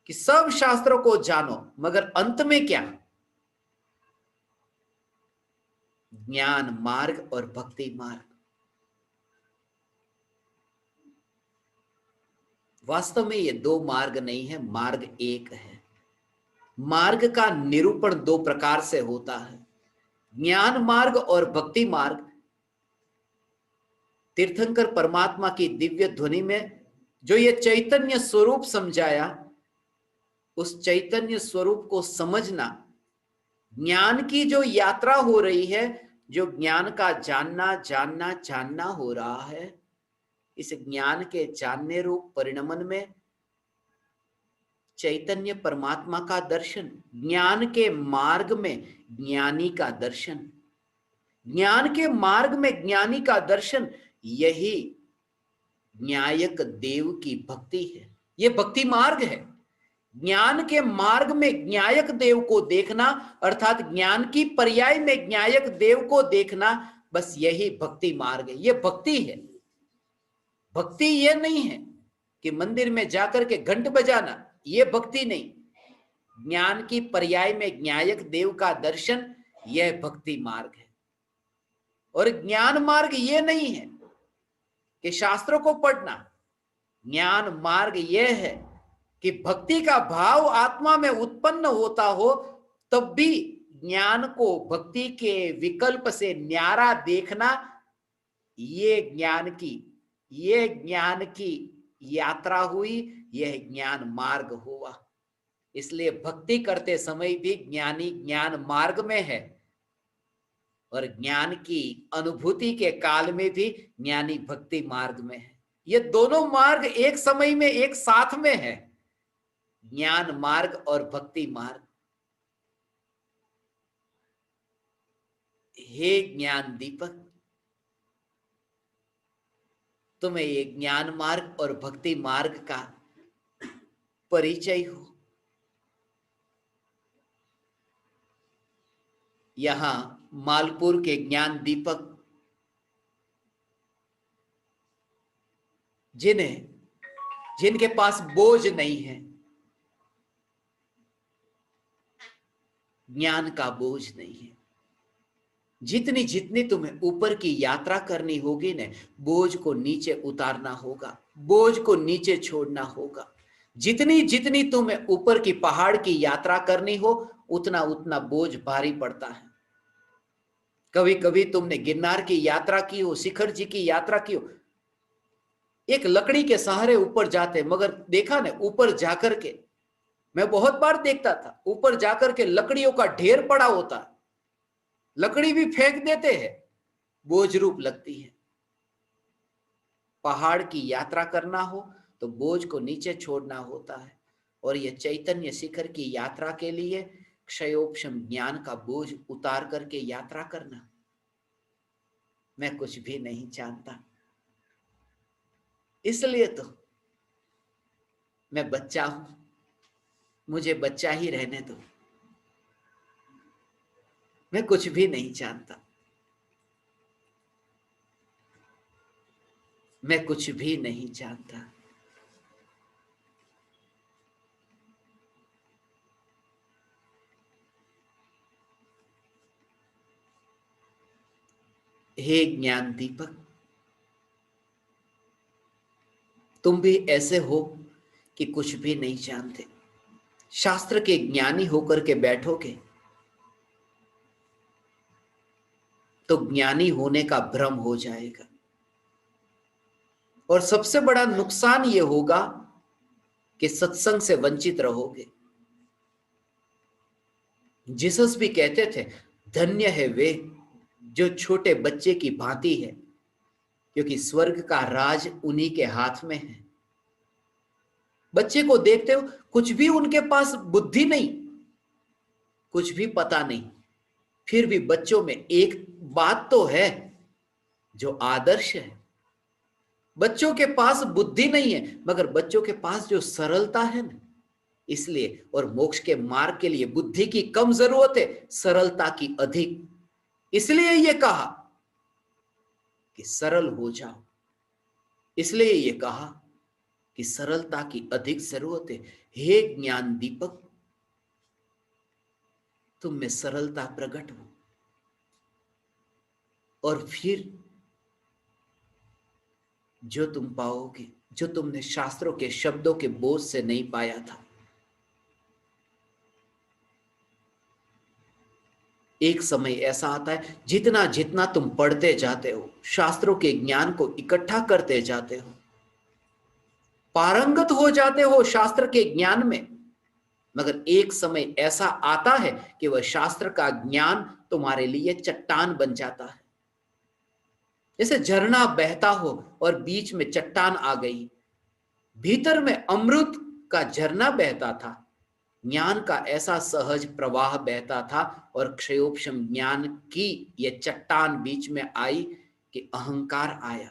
कि सब शास्त्रों को जानो, मगर अंत में क्या? ज्ञान मार्ग और भक्ति मार्ग। वास्तव में ये दो मार्ग नहीं है, मार्ग एक है। मार्ग का निरूपण दो प्रकार से होता है, ज्ञान मार्ग और भक्ति मार्ग। तीर्थंकर परमात्मा की दिव्य ध्वनि में जो ये चैतन्य स्वरूप समझाया, उस चैतन्य स्वरूप को समझना, ज्ञान की जो यात्रा हो रही है, जो ज्ञान का जानना जानना जानना हो रहा है, इस ज्ञान के जानने रूप परिणमन में चैतन्य परमात्मा का दर्शन, ज्ञान के मार्ग में ज्ञानी का दर्शन, ज्ञान के मार्ग में ज्ञानी का दर्शन, यही न्यायक देव की भक्ति है। ये भक्ति मार्ग है। ज्ञान के मार्ग में ज्ञायक देव को देखना, अर्थात ज्ञान की पर्याय में ज्ञायक देव को देखना, बस यही भक्ति मार्ग है। ये भक्ति है। भक्ति ये नहीं है कि मंदिर में जाकर के घंट बजाना, ये भक्ति नहीं। ज्ञान की पर्याय में ज्ञायक देव का दर्शन, यह भक्ति मार्ग है। और ज्ञान मार्ग ये नहीं है कि शास्त्रों को पढ़ना। ज्ञान मार्ग यह है कि भक्ति का भाव आत्मा में उत्पन्न होता हो, तब भी ज्ञान को भक्ति के विकल्प से न्यारा देखना, ये ज्ञान की यात्रा हुई, यह ज्ञान मार्ग हुआ। इसलिए भक्ति करते समय भी ज्ञानी ज्ञान मार्ग में है, और ज्ञान की अनुभूति के काल में भी ज्ञानी भक्ति मार्ग में है। ये दोनों मार्ग एक समय में एक साथ में है, ज्ञान मार्ग और भक्ति मार्ग। हे ज्ञान दीपक, तुम्हें ये ज्ञान मार्ग और भक्ति मार्ग का परिचय हो। यहां मालपुर के ज्ञान दीपक जिनके पास बोझ नहीं है, ज्ञान का बोझ नहीं है, जितनी जितनी तुम्हें ऊपर की यात्रा करनी होगी ना, बोझ को नीचे उतारना होगा, बोझ को नीचे छोड़ना होगा। जितनी जितनी तुम्हें ऊपर की पहाड़ की यात्रा करनी हो, उतना उतना बोझ भारी पड़ता है। कभी कभी तुमने गिरनार की यात्रा की हो, शिखर जी की यात्रा की हो, एक लकड़ी के सहारे ऊपर जाते, मगर देखा ना ऊपर जाकर के, मैं बहुत बार देखता था, ऊपर जाकर के लकड़ियों का ढेर पड़ा होता, लकड़ी भी फेंक देते हैं, बोझ रूप लगती है। पहाड़ की यात्रा करना हो तो बोझ को नीचे छोड़ना होता है, और यह चैतन्य शिखर की यात्रा के लिए क्षयोपशम ज्ञान का बोझ उतार करके यात्रा करना। मैं कुछ भी नहीं जानता, इसलिए तो मैं बच्चा हूं, मुझे बच्चा ही रहने दो। मैं कुछ भी नहीं जानता, मैं कुछ भी नहीं जानता। हे ज्ञान दीपक, तुम भी ऐसे हो कि कुछ भी नहीं जानते। शास्त्र के ज्ञानी होकर के बैठोगे तो ज्ञानी होने का भ्रम हो जाएगा, और सबसे बड़ा नुकसान यह होगा कि सत्संग से वंचित रहोगे। जीसस भी कहते थे, धन्य है वे जो छोटे बच्चे की भांति है, क्योंकि स्वर्ग का राज उन्हीं के हाथ में है। बच्चे को देखते हो, कुछ भी उनके पास बुद्धि नहीं, कुछ भी पता नहीं, फिर भी बच्चों में एक बात तो है जो आदर्श है। बच्चों के पास बुद्धि नहीं है, मगर बच्चों के पास जो सरलता है ना, इसलिए, और मोक्ष के मार्ग के लिए बुद्धि की कम जरूरत है, सरलता की अधिक। इसलिए ये कहा कि सरल हो जाओ, इसलिए ये कहा कि सरलता की अधिक जरूरत है। हे ज्ञान दीपक, तुम में सरलता प्रकट हो, और फिर जो तुम पाओगे, जो तुमने शास्त्रों के शब्दों के बोझ से नहीं पाया था। एक समय ऐसा आता है, जितना जितना तुम पढ़ते जाते हो, शास्त्रों के ज्ञान को इकट्ठा करते जाते हो, पारंगत हो जाते हो शास्त्र के ज्ञान में, मगर एक समय ऐसा आता है कि वह शास्त्र का ज्ञान तुम्हारे लिए चट्टान बन जाता है। जैसे झरना बहता हो और बीच में चट्टान आ गई, भीतर में अमृत का झरना बहता था, ज्ञान का ऐसा सहज प्रवाह बहता था, और क्षयोपशम ज्ञान की यह चट्टान बीच में आई कि अहंकार आया।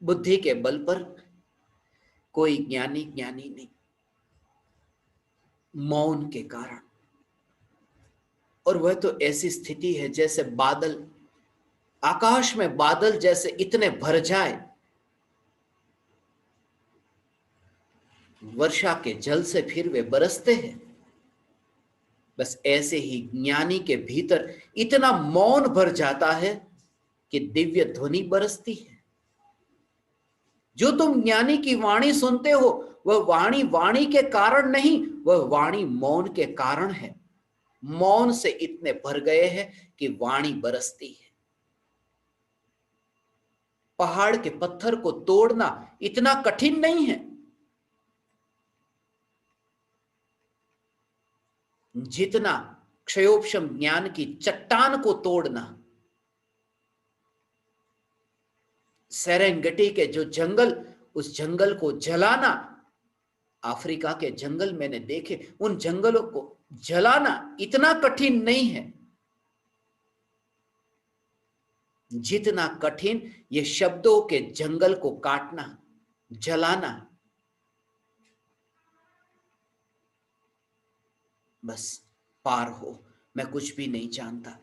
बुद्धि के बल पर कोई ज्ञानी ज्ञानी नहीं, मौन के कारण। और वह तो ऐसी स्थिति है जैसे बादल, आकाश में बादल जैसे इतने भर जाए, वर्षा के जल से फिर वे बरसते हैं। बस ऐसे ही ज्ञानी के भीतर इतना मौन भर जाता है कि दिव्य ध्वनि बरसती है। जो तुम ज्ञानी की वाणी सुनते हो, वह वाणी वाणी के कारण नहीं, वह वाणी मौन के कारण है। मौन से इतने भर गए हैं कि वाणी बरसती है। पहाड़ के पत्थर को तोड़ना इतना कठिन नहीं है जितना क्षयोपशम ज्ञान की चट्टान को तोड़ना। सेरेंगेटी के जो जंगल, उस जंगल को जलाना, अफ्रीका के जंगल मैंने देखे, उन जंगलों को जलाना इतना कठिन नहीं है जितना कठिन ये शब्दों के जंगल को काटना, जलाना। बस पार हो, मैं कुछ भी नहीं जानता,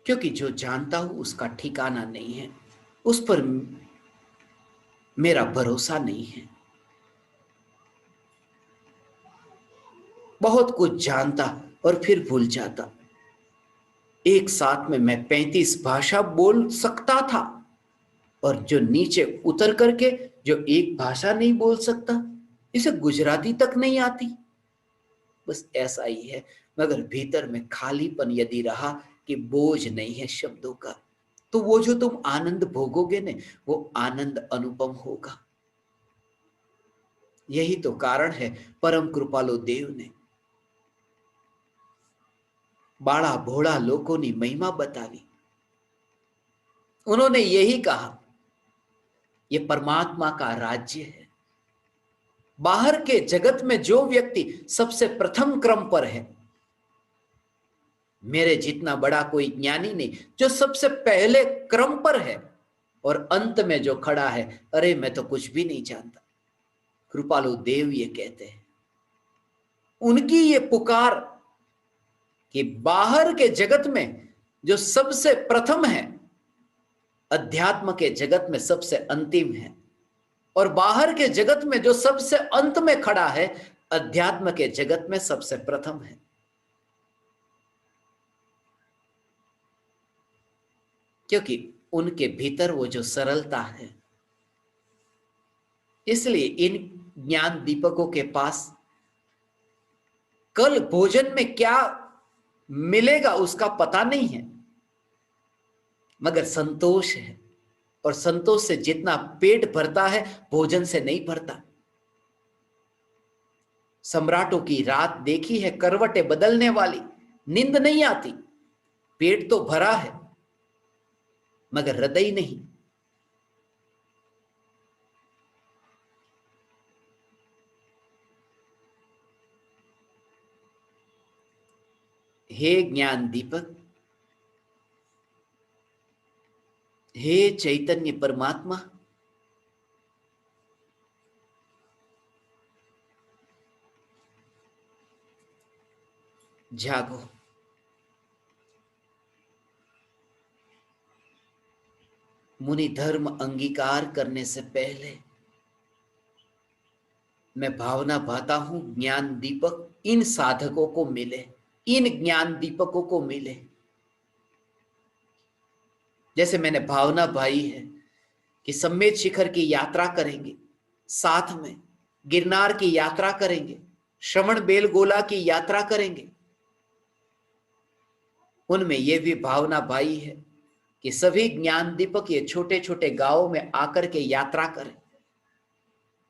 क्योंकि जो जानता हूं उसका ठिकाना नहीं है, उस पर मेरा भरोसा नहीं है। बहुत कुछ जानता और फिर भूल जाता। एक साथ में मैं 35 भाषा बोल सकता था, और जो नीचे उतर करके जो एक भाषा नहीं बोल सकता, इसे गुजराती तक नहीं आती। बस ऐसा ही है, मगर भीतर में खालीपन यदि रहा कि बोझ नहीं है शब्दों का, तो वो जो तुम आनंद भोगोगे ने, वो आनंद अनुपम होगा। यही तो कारण है परम कृपालु देव ने बाड़ा भोड़ा लोगों ने महिमा बतावी। उन्होंने यही कहा, ये परमात्मा का राज्य है। बाहर के जगत में जो व्यक्ति सबसे प्रथम क्रम पर है, मेरे जितना बड़ा कोई ज्ञानी नहीं, जो सबसे पहले क्रम पर है, और अंत में जो खड़ा है, अरे मैं तो कुछ भी नहीं जानता। कृपालु देव ये कहते हैं, उनकी ये पुकार कि बाहर के जगत में जो सबसे प्रथम है, अध्यात्म के जगत में सबसे अंतिम है, और बाहर के जगत में जो सबसे अंत में खड़ा है, अध्यात्म के जगत में सबसे प्रथम है। क्योंकि उनके भीतर वो जो सरलता है, इसलिए इन ज्ञान दीपकों के पास कल भोजन में क्या मिलेगा उसका पता नहीं है, मगर संतोष है। और संतोष से जितना पेट भरता है, भोजन से नहीं भरता। सम्राटों की रात देखी है, करवटें बदलने वाली, नींद नहीं आती, पेट तो भरा है मगर हृदय नहीं। हे ज्ञान दीपक, हे चैतन्य परमात्मा, जागो। मुनि धर्म अंगीकार करने से पहले मैं भावना पाता हूं, ज्ञान दीपक इन साधकों को मिले, इन ज्ञान दीपकों को मिले। जैसे मैंने भावना पाई है कि सम्मेद शिखर की यात्रा करेंगे, साथ में गिरनार की यात्रा करेंगे, श्रवण बेलगोला की यात्रा करेंगे। उनमें यह भी भावना पाई है कि सभी ज्ञान दीपक ये छोटे छोटे गांवों में आकर के यात्रा करें।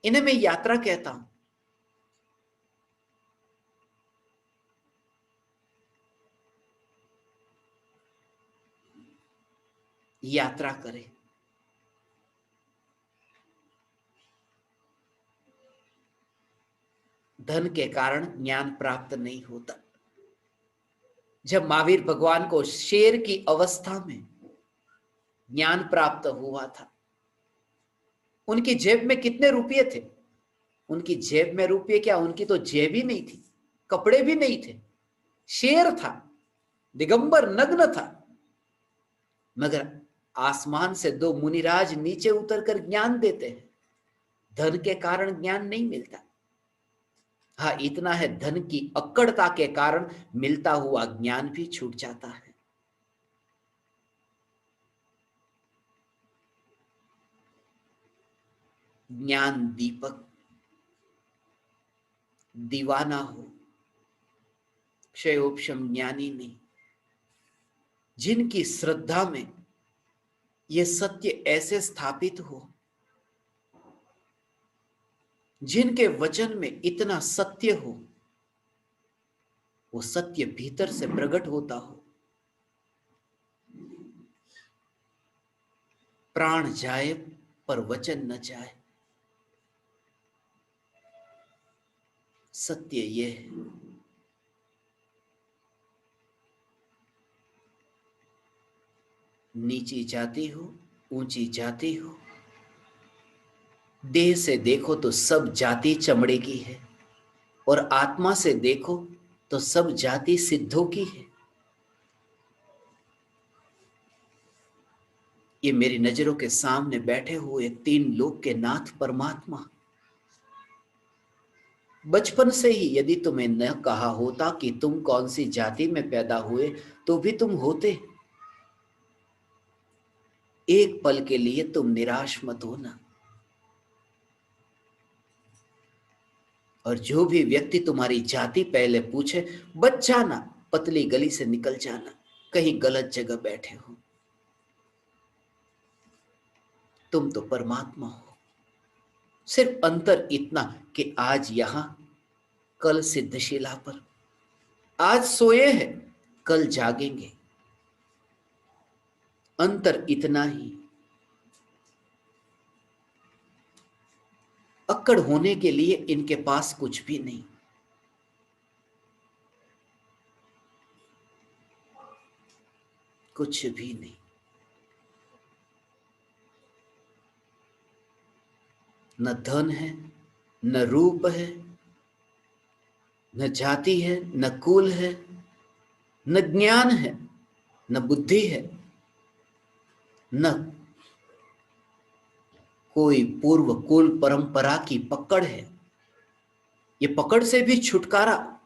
इन्हें मैं यात्रा कहता हूं। यात्रा करें। धन के कारण ज्ञान प्राप्त नहीं होता। जब महावीर भगवान को शेर की अवस्था में ज्ञान प्राप्त हुआ था, उनकी जेब में कितने रुपये थे? उनकी जेब में रुपये क्या, उनकी तो जेब ही नहीं थी, कपड़े भी नहीं थे, शेर था, दिगंबर नग्न था, मगर आसमान से दो मुनिराज नीचे उतरकर ज्ञान देते हैं। धन के कारण ज्ञान नहीं मिलता। हाँ, इतना है, धन की अक्कड़ता के कारण मिलता हुआ ज्ञान भी छूट जाता है। ज्ञान दीपक दीवाना हो, क्षयोपशम ज्ञानी नहीं। जिनकी श्रद्धा में ये सत्य ऐसे स्थापित हो, जिनके वचन में इतना सत्य हो, वो सत्य भीतर से प्रकट होता हो, प्राण जाए पर वचन न जाए। सत्य ये है। नीची जाति हो, ऊंची जाति हो, देह से देखो तो सब जाति चमड़े की है, और आत्मा से देखो तो सब जाति सिद्धों की है। ये मेरी नजरों के सामने बैठे हुए तीन लोक के नाथ परमात्मा बचपन से ही यदि तुम्हें न कहा होता कि तुम कौन सी जाति में पैदा हुए, तो भी तुम होते। एक पल के लिए तुम निराश मत होना। और जो भी व्यक्ति तुम्हारी जाति पहले पूछे, बच जाना, पतली गली से निकल जाना, कहीं गलत जगह बैठे हो। तुम तो परमात्मा हो। सिर्फ अंतर इतना कि आज यहां, कल सिद्धशिला पर। आज सोए हैं, कल जागेंगे। अंतर इतना ही। अक्कड़ होने के लिए इनके पास कुछ भी नहीं। कुछ भी नहीं। न धन है, न रूप है, न जाति है, न कुल है, न ज्ञान है, न बुद्धि है, न कोई पूर्व कुल परंपरा की पकड़ है। ये पकड़ से भी छुटकारा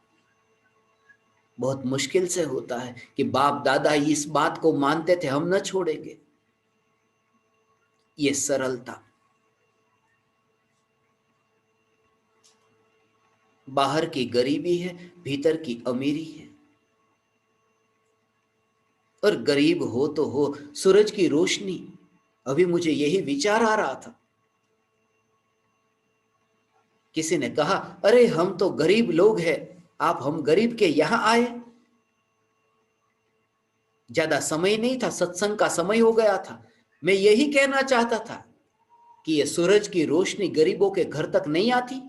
बहुत मुश्किल से होता है कि बाप दादा इस बात को मानते थे, हम न छोड़ेंगे। ये सरलता। बाहर की गरीबी है, भीतर की अमीरी है। और गरीब हो तो हो सूरज की रोशनी। अभी मुझे यही विचार आ रहा था। किसी ने कहा, अरे हम तो गरीब लोग हैं, आप हम गरीब के यहां आए। ज्यादा समय नहीं था, सत्संग का समय हो गया था। मैं यही कहना चाहता था कि ये सूरज की रोशनी गरीबों के घर तक नहीं आती।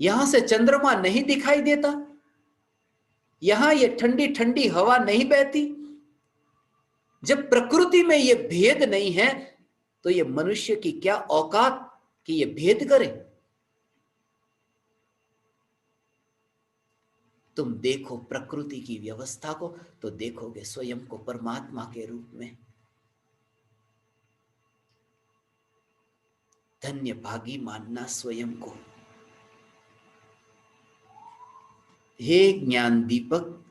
यहां से चंद्रमा नहीं दिखाई देता। यहां ये ठंडी ठंडी हवा नहीं बहती। जब प्रकृति में ये भेद नहीं है, तो ये मनुष्य की क्या औकात कि ये भेद करे। तुम देखो प्रकृति की व्यवस्था को, तो देखोगे स्वयं को परमात्मा के रूप में। धन्य भागी मानना स्वयं को। हे ज्ञान दीपक,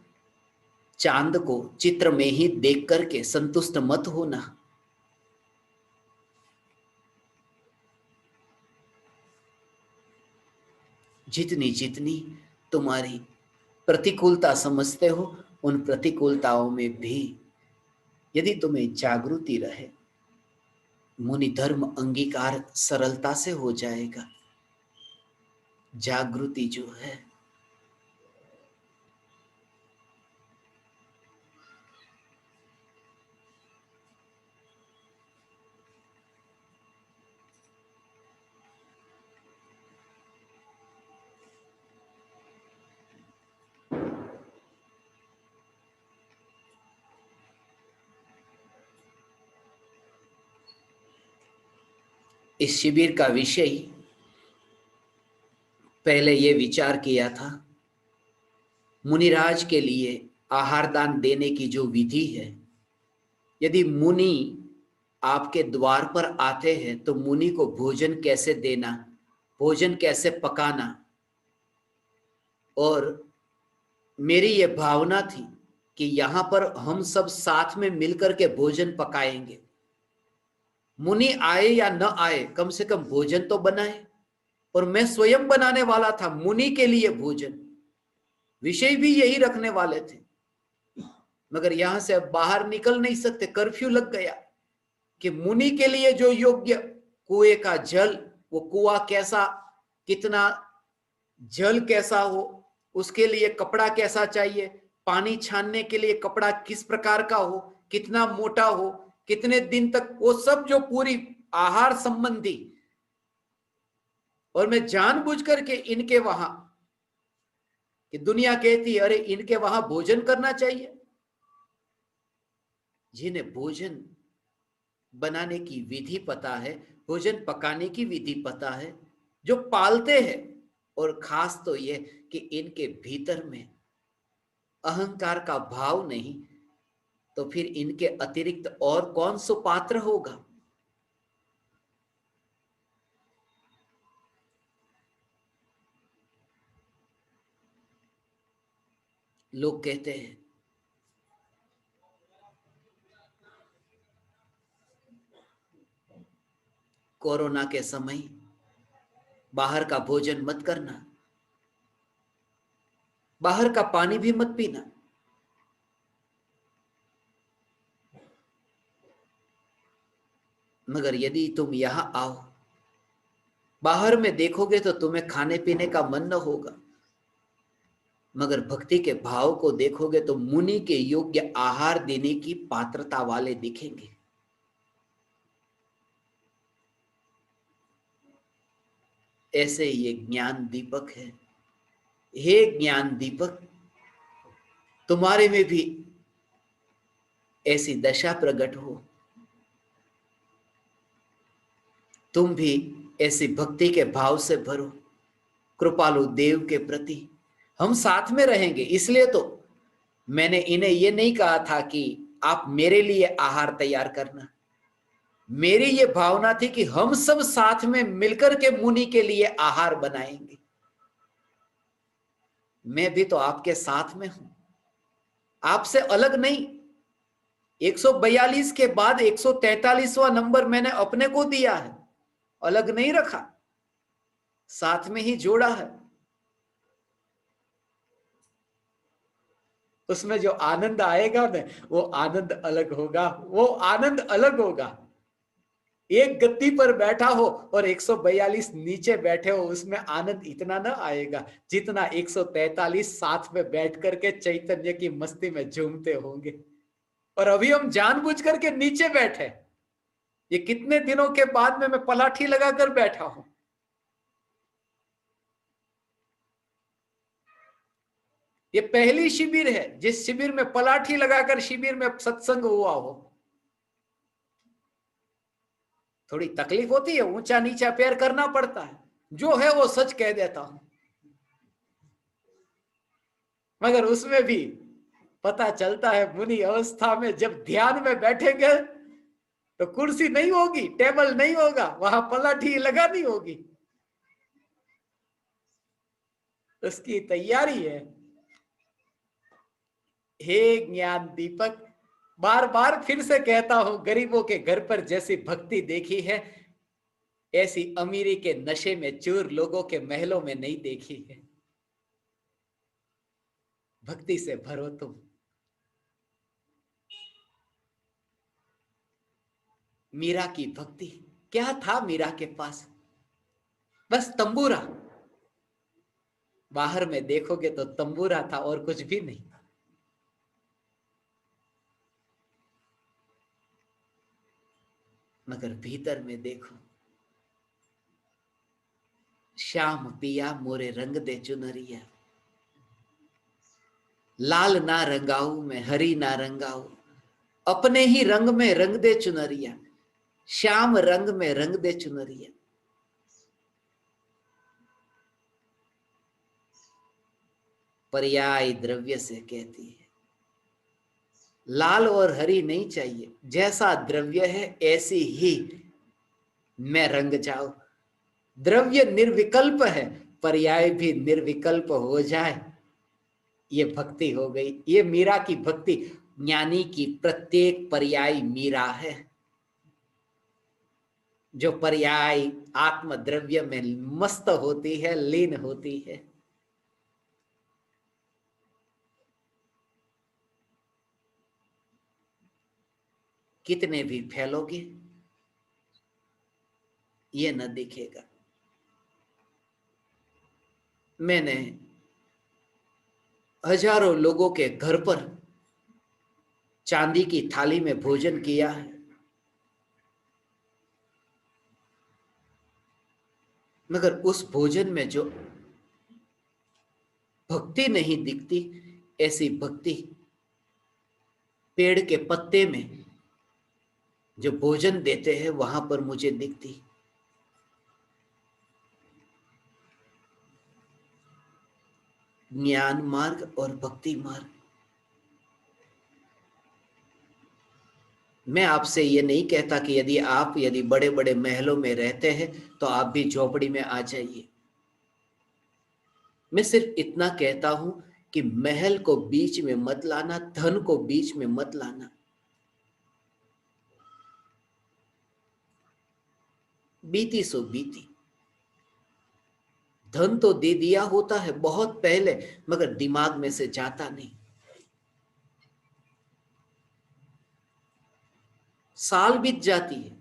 चांद को चित्र में ही देख करके संतुष्ट मत होना। जितनी जितनी तुम्हारी प्रतिकूलता समझते हो, उन प्रतिकूलताओं में भी यदि तुम्हें जागृति रहे, मुनि धर्म अंगीकार सरलता से हो जाएगा। जागृति जो है, इस शिविर का विषय पहले ये विचार किया था, मुनिराज के लिए आहार दान देने की जो विधि है। यदि मुनि आपके द्वार पर आते हैं, तो मुनि को भोजन कैसे देना, भोजन कैसे पकाना। और मेरी ये भावना थी कि यहां पर हम सब साथ में मिलकर के भोजन पकाएंगे। मुनि आए या न आए, कम से कम भोजन तो बनाए। और मैं स्वयं बनाने वाला था मुनि के लिए भोजन। विषय भी यही रखने वाले थे। मगर यहां से अब बाहर निकल नहीं सकते, कर्फ्यू लग गया कि मुनि के लिए जो योग्य कुएं का जल, वो कुआं कैसा, कितना जल कैसा हो, उसके लिए कपड़ा कैसा चाहिए, पानी छानने के लिए कपड़ा किस प्रकार का हो, कितना मोटा हो, कितने दिन तक, वो सब जो पूरी आहार संबंधी। और मैं जानबूझ करके इनके वहां, कि दुनिया कहती है अरे इनके वहां भोजन करना चाहिए। जिन्हें भोजन बनाने की विधि पता है, भोजन पकाने की विधि पता है, जो पालते हैं। और खास तो यह कि इनके भीतर में अहंकार का भाव नहीं, तो फिर इनके अतिरिक्त और कौन सुपात्र होगा। लोग कहते हैं कोरोना के समय बाहर का भोजन मत करना, बाहर का पानी भी मत पीना। मगर यदि तुम यहां आओ, बाहर में देखोगे तो तुम्हें खाने पीने का मन न होगा, मगर भक्ति के भाव को देखोगे तो मुनि के योग्य आहार देने की पात्रता वाले दिखेंगे। ऐसे ये ज्ञान दीपक है। हे ज्ञान दीपक, तुम्हारे में भी ऐसी दशा प्रकट हो, तुम भी ऐसी भक्ति के भाव से भरो कृपालु देव के प्रति। हम साथ में रहेंगे, इसलिए तो मैंने इन्हें ये नहीं कहा था कि आप मेरे लिए आहार तैयार करना। मेरी ये भावना थी कि हम सब साथ में मिलकर के मुनि के लिए आहार बनाएंगे। मैं भी तो आपके साथ में हूं, आपसे अलग नहीं। 142 के बाद 143वां नंबर मैंने अपने को दिया है, अलग नहीं रखा, साथ में ही जोड़ा है। उसमें जो आनंद आएगा ना, वो आनंद अलग होगा, वो आनंद अलग होगा। एक गद्दी पर बैठा हो और 142 नीचे बैठे हो, उसमें आनंद इतना ना आएगा जितना 143 साथ में बैठ करके चैतन्य की मस्ती में झूमते होंगे। और अभी हम जानबूझ करके नीचे बैठे, ये कितने दिनों के बाद में मैं पलाठी लगाकर बैठा हूं। ये पहली शिविर है जिस शिविर में पलाठी लगाकर शिविर में सत्संग हुआ हो। थोड़ी तकलीफ होती है, ऊंचा नीचा पैर करना पड़ता है, जो है वो सच कह देता हूं। मगर उसमें भी पता चलता है मुनि अवस्था में जब ध्यान में बैठेंगे तो कुर्सी नहीं होगी, टेबल नहीं होगा, वहां पलाठी लगानी होगी, उसकी तैयारी है। हे ज्ञान दीपक, बार बार फिर से कहता हूं, गरीबों के घर पर जैसी भक्ति देखी है, ऐसी अमीरी के नशे में चूर लोगों के महलों में नहीं देखी है। भक्ति से भरो तुम। मीरा की भक्ति, क्या था मीरा के पास? बस तंबूरा। बाहर में देखोगे तो तंबूरा था और कुछ भी नहीं। मगर भीतर में देखो, श्याम पिया मोरे रंग दे चुनरिया, लाल ना रंगाऊ मैं हरी ना रंगाऊ, अपने ही रंग में रंग दे चुनरिया, श्याम रंग में रंग दे चुनरिया। पर्याय द्रव्य से कहती है, लाल और हरी नहीं चाहिए, जैसा द्रव्य है ऐसी ही मैं रंग जाऊं। द्रव्य निर्विकल्प है, पर्याय भी निर्विकल्प हो जाए, ये भक्ति हो गई। ये मीरा की भक्ति। ज्ञानी की प्रत्येक पर्याय मीरा है। जो पर्याय आत्म द्रव्य में मस्त होती है, लीन होती है। कितने भी फैलोगे ये न दिखेगा। मैंने हजारों लोगों के घर पर चांदी की थाली में भोजन किया है, मगर उस भोजन में जो भक्ति नहीं दिखती, ऐसी भक्ति पेड़ के पत्ते में जो भोजन देते हैं वहां पर मुझे दिखती। ज्ञान मार्ग और भक्ति मार्ग। मैं आपसे ये नहीं कहता कि यदि बड़े बड़े महलों में रहते हैं तो आप भी झोपड़ी में आ जाइए। मैं सिर्फ इतना कहता हूं कि महल को बीच में मत लाना, धन को बीच में मत लाना। बीती सो बीती। धन तो दे दिया होता है बहुत पहले, मगर दिमाग में से जाता नहीं। साल बीत जाती है,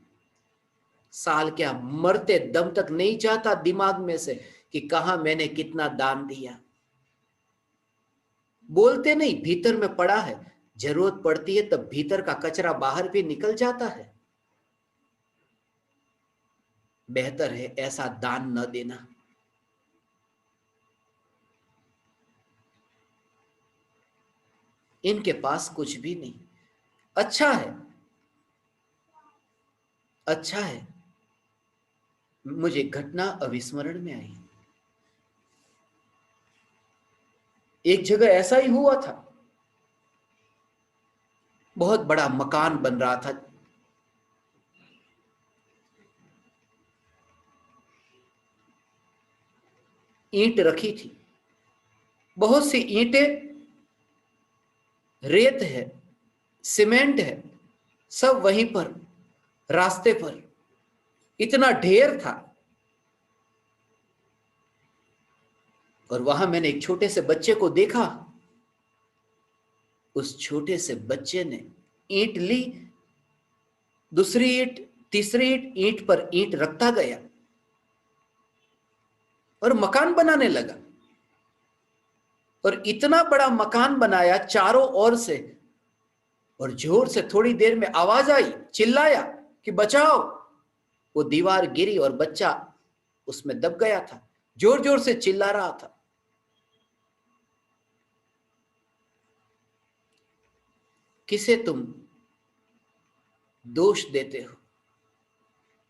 साल क्या, मरते दम तक नहीं जाता दिमाग में से कि कहां मैंने कितना दान दिया। बोलते नहीं, भीतर में पड़ा है। जरूरत पड़ती है तब भीतर का कचरा बाहर भी निकल जाता है। बेहतर है ऐसा दान न देना। इनके पास कुछ भी नहीं। अच्छा है, अच्छा है। मुझे घटना अविस्मरण में आई। एक जगह ऐसा ही हुआ था। बहुत बड़ा मकान बन रहा था। ईंट रखी थी, बहुत सी ईंटें, रेत है, सीमेंट है, सब वहीं पर रास्ते पर इतना ढेर था। और वहां मैंने एक छोटे से बच्चे को देखा। उस छोटे से बच्चे ने ईंट ली, दूसरी ईंट, तीसरी ईंट, ईंट पर ईंट रखता गया और मकान बनाने लगा। और इतना बड़ा मकान बनाया चारों ओर से। और जोर से थोड़ी देर में आवाज आई, चिल्लाया कि बचाओ। वो दीवार गिरी और बच्चा उसमें दब गया था। जोर जोर से चिल्ला रहा था। किसे तुम दोष देते हो?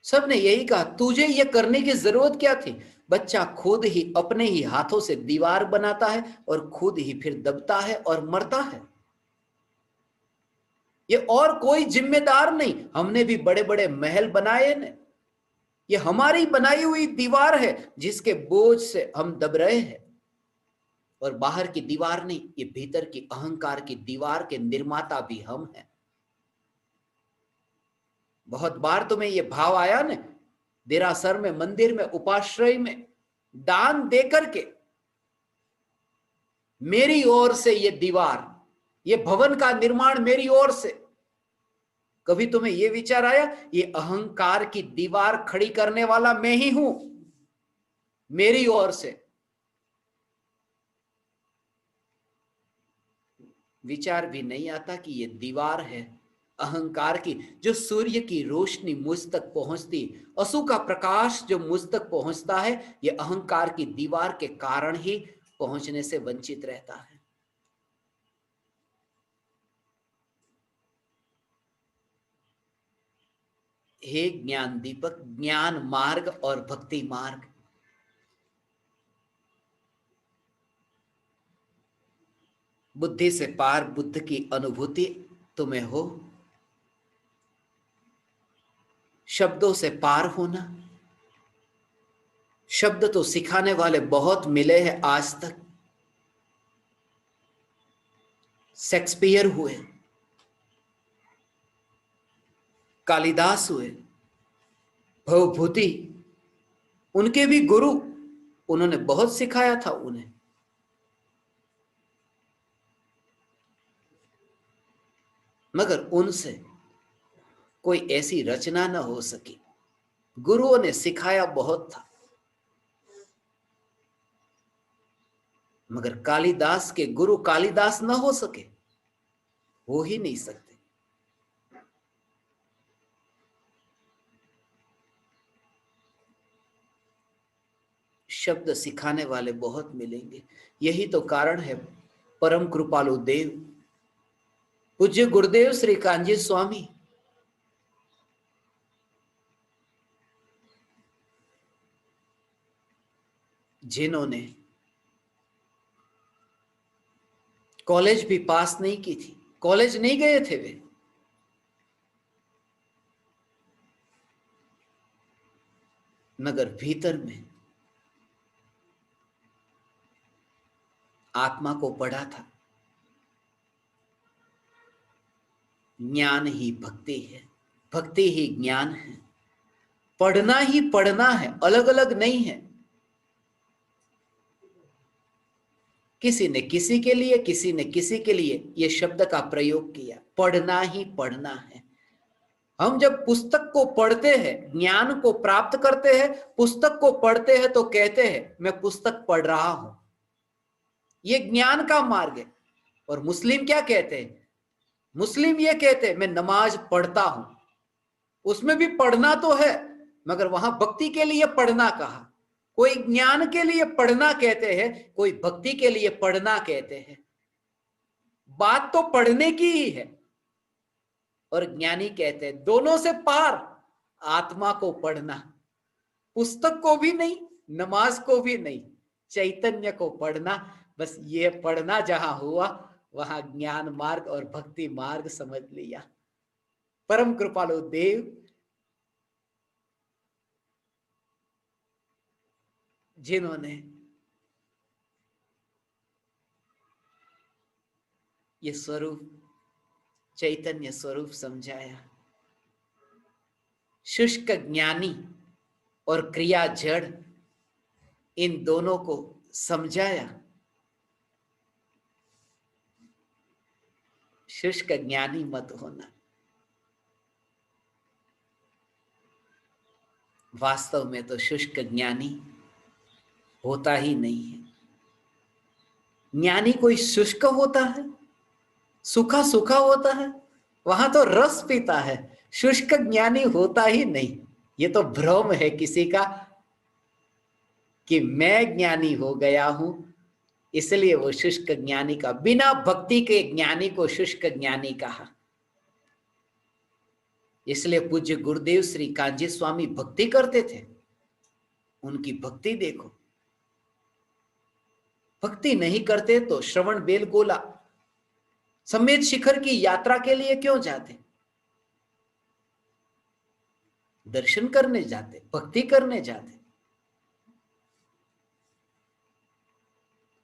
सबने यही कहा, तुझे ये करने की जरूरत क्या थी? बच्चा खुद ही अपने ही हाथों से दीवार बनाता है और खुद ही फिर दबता है और मरता है। ये और कोई जिम्मेदार नहीं। हमने भी बड़े बड़े महल बनाए ने। ये हमारी बनाई हुई दीवार है जिसके बोझ से हम दब रहे हैं। और बाहर की दीवार नहीं, ये भीतर की अहंकार की दीवार के निर्माता भी हम हैं। बहुत बार तुम्हें ये भाव आया ना, देरासर में, मंदिर में, उपाश्रय में दान देकर के, मेरी ओर से ये दीवार, ये भवन का निर्माण मेरी ओर से। कभी तुम्हें यह विचार आया, ये अहंकार की दीवार खड़ी करने वाला मैं ही हूं, मेरी ओर से? विचार भी नहीं आता कि ये दीवार है अहंकार की, जो सूर्य की रोशनी मुझ तक पहुंचती, असु का प्रकाश जो मुझ तक पहुंचता है, ये अहंकार की दीवार के कारण ही पहुंचने से वंचित रहता है। हे ज्ञान दीपक, ज्ञान मार्ग और भक्ति मार्ग, बुद्धि से पार बुद्ध की अनुभूति तुम्हें हो। शब्दों से पार होना। शब्द तो सिखाने वाले बहुत मिले हैं आज तक। शेक्सपियर हुए, कालिदास हुए, भवभूति, उनके भी गुरु, उन्होंने बहुत सिखाया था उन्हें। मगर उनसे कोई ऐसी रचना न हो सकी। गुरुओं ने सिखाया बहुत था, मगर कालिदास के गुरु कालिदास न हो सके, हो ही नहीं सकते। शब्द सिखाने वाले बहुत मिलेंगे। यही तो कारण है परम कृपालु देव पूज्य गुरुदेव श्री कांजी स्वामी जिन्होंने कॉलेज भी पास नहीं की थी, कॉलेज नहीं गए थे वे, मगर भीतर में आत्मा को पढ़ा था। ज्ञान ही भक्ति है, भक्ति ही ज्ञान है। पढ़ना ही पढ़ना है, अलग अलग नहीं है। किसी ने किसी के लिए, किसी ने किसी के लिए ये शब्द का प्रयोग किया। पढ़ना ही पढ़ना है। हम जब पुस्तक को पढ़ते हैं, ज्ञान को प्राप्त करते हैं, पुस्तक को पढ़ते हैं तो कहते हैं मैं पुस्तक पढ़ रहा हूं, ये ज्ञान का मार्ग है। और मुस्लिम क्या कहते हैं? मुस्लिम ये कहते हैं मैं नमाज पढ़ता हूं। उसमें भी पढ़ना तो है, मगर वहां भक्ति के लिए पढ़ना कहा। कोई ज्ञान के लिए पढ़ना कहते हैं, कोई भक्ति के लिए पढ़ना कहते हैं। बात तो पढ़ने की ही है। और ज्ञानी कहते हैं दोनों से पार, आत्मा को पढ़ना, पुस्तक को भी नहीं, नमाज को भी नहीं, चैतन्य को पढ़ना। बस ये पढ़ना जहां हुआ वहां ज्ञान मार्ग और भक्ति मार्ग समझ लिया। परम कृपालु देव जिन्होंने ये स्वरूप, चैतन्य स्वरूप समझाया, शुष्क ज्ञानी और क्रिया जड़, इन दोनों को समझाया। शुष्क ज्ञानी मत होना। वास्तव में तो शुष्क ज्ञानी होता ही नहीं है। ज्ञानी कोई शुष्क होता है? सूखा सूखा होता है, वहां तो रस पीता है। शुष्क ज्ञानी होता ही नहीं। ये तो भ्रम है किसी का कि मैं ज्ञानी हो गया हूं, इसलिए वो शुष्क ज्ञानी का, बिना भक्ति के ज्ञानी को शुष्क ज्ञानी कहा। इसलिए पूज्य गुरुदेव श्री कांजी स्वामी भक्ति करते थे। उनकी भक्ति देखो। भक्ति नहीं करते तो श्रवण बेलगोला समेत शिखर की यात्रा के लिए क्यों जाते? दर्शन करने जाते, भक्ति करने जाते।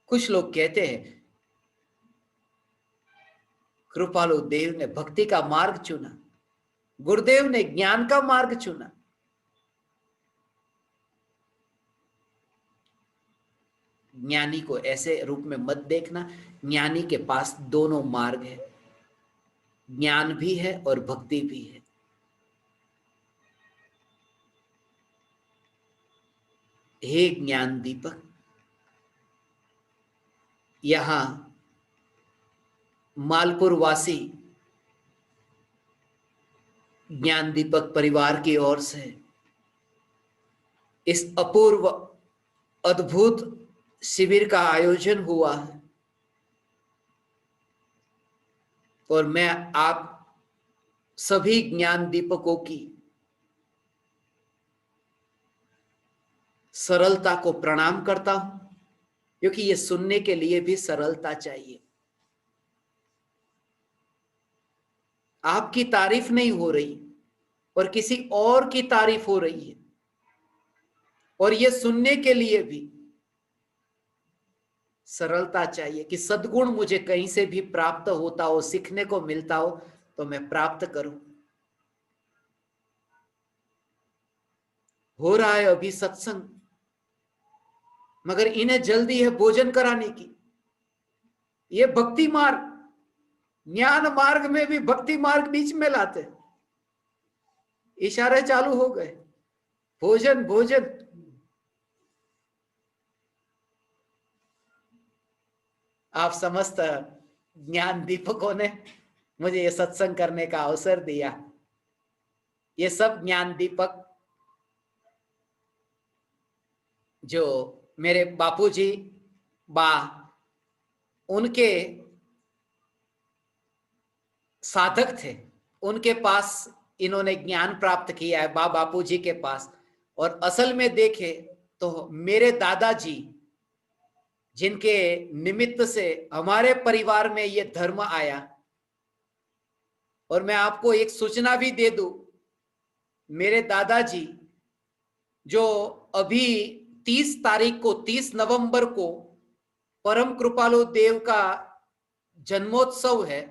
कुछ लोग कहते हैं कृपालु देव ने भक्ति का मार्ग चुना, गुरुदेव ने ज्ञान का मार्ग चुना। ज्ञानी को ऐसे रूप में मत देखना। ज्ञानी के पास दोनों मार्ग है, ज्ञान भी है और भक्ति भी है। हे ज्ञान दीपक, यहां मालपुर वासी ज्ञान दीपक परिवार की ओर से इस अपूर्व अद्भुत शिविर का आयोजन हुआ है। और मैं आप सभी ज्ञान दीपकों की सरलता को प्रणाम करता हूं, क्योंकि ये सुनने के लिए भी सरलता चाहिए। आपकी तारीफ नहीं हो रही और किसी और की तारीफ हो रही है, और ये सुनने के लिए भी सरलता चाहिए कि सद्गुण मुझे कहीं से भी प्राप्त होता हो, सीखने को मिलता हो तो मैं प्राप्त करूं। हो रहा है अभी सत्संग, मगर इन्हें जल्दी है भोजन कराने की। ये भक्ति मार्ग, ज्ञान मार्ग में भी भक्ति मार्ग बीच में लाते, इशारे चालू हो गए, भोजन भोजन। आप समस्त ज्ञान दीपकों ने मुझे ये सत्संग करने का अवसर दिया। ये सब ज्ञान दीपक जो मेरे बापूजी बा उनके साधक थे, उनके पास इन्होंने ज्ञान प्राप्त किया है, बापूजी के पास। और असल में देखे तो मेरे दादाजी, जिनके निमित्त से हमारे परिवार में ये धर्म आया। और मैं आपको एक सूचना भी दे दूं, मेरे दादाजी जो अभी 30 तारीख को, 30 नवंबर को परम कृपालु देव का जन्मोत्सव है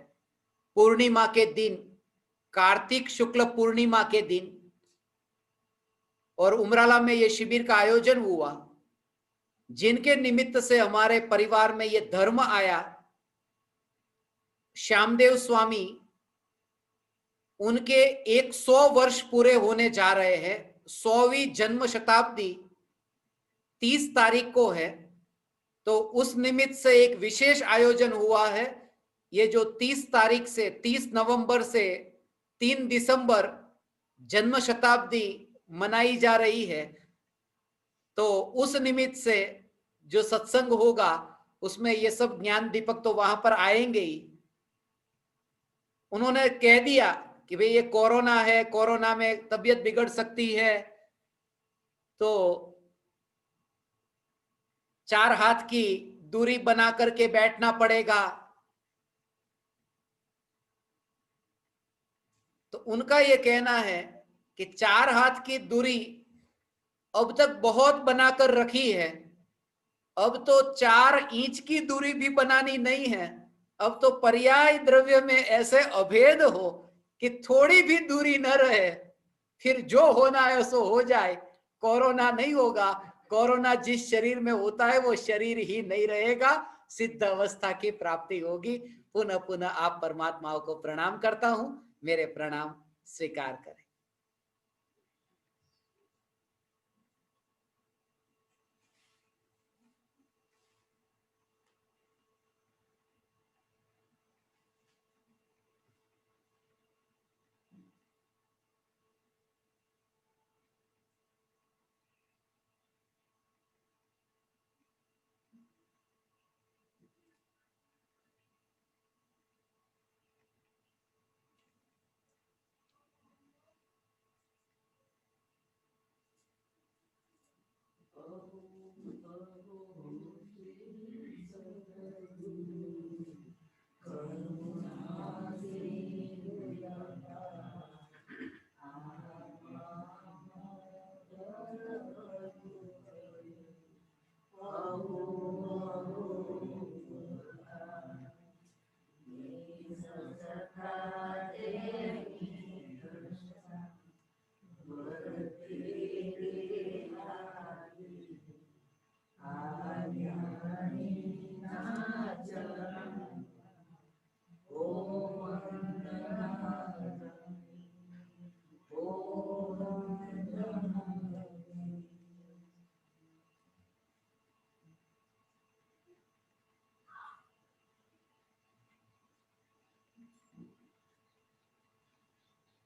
पूर्णिमा के दिन, कार्तिक शुक्ल पूर्णिमा के दिन, और उमराला में ये शिविर का आयोजन हुआ, जिनके निमित्त से हमारे परिवार में ये धर्म आया। श्यामदेव स्वामी, उनके 100 वर्ष पूरे होने जा रहे हैं। 100वीं जन्म शताब्दी 30 तारीख को है, तो उस निमित्त से एक विशेष आयोजन हुआ है। ये जो 30 तारीख से 30 नवंबर से 3 दिसंबर जन्म शताब्दी मनाई जा रही है, तो उस निमित्त से जो सत्संग होगा उसमें ये सब ज्ञान दीपक तो वहां पर आएंगे ही। उन्होंने कह दिया कि भाई ये कोरोना है, कोरोना में तबीयत बिगड़ सकती है, तो 4 हाथ की दूरी बना करके बैठना पड़ेगा। तो उनका ये कहना है कि 4 हाथ की दूरी अब तक बहुत बनाकर रखी है, अब तो 4 इंच की दूरी भी बनानी नहीं है। अब तो पर्याय द्रव्य में ऐसे अभेद हो कि थोड़ी भी दूरी न रहे, फिर जो होना है सो हो जाए। कोरोना नहीं होगा, कोरोना जिस शरीर में होता है वो शरीर ही नहीं रहेगा, सिद्ध अवस्था की प्राप्ति होगी। पुनः पुनः आप परमात्माओं को प्रणाम करता हूं, मेरे प्रणाम स्वीकार करें।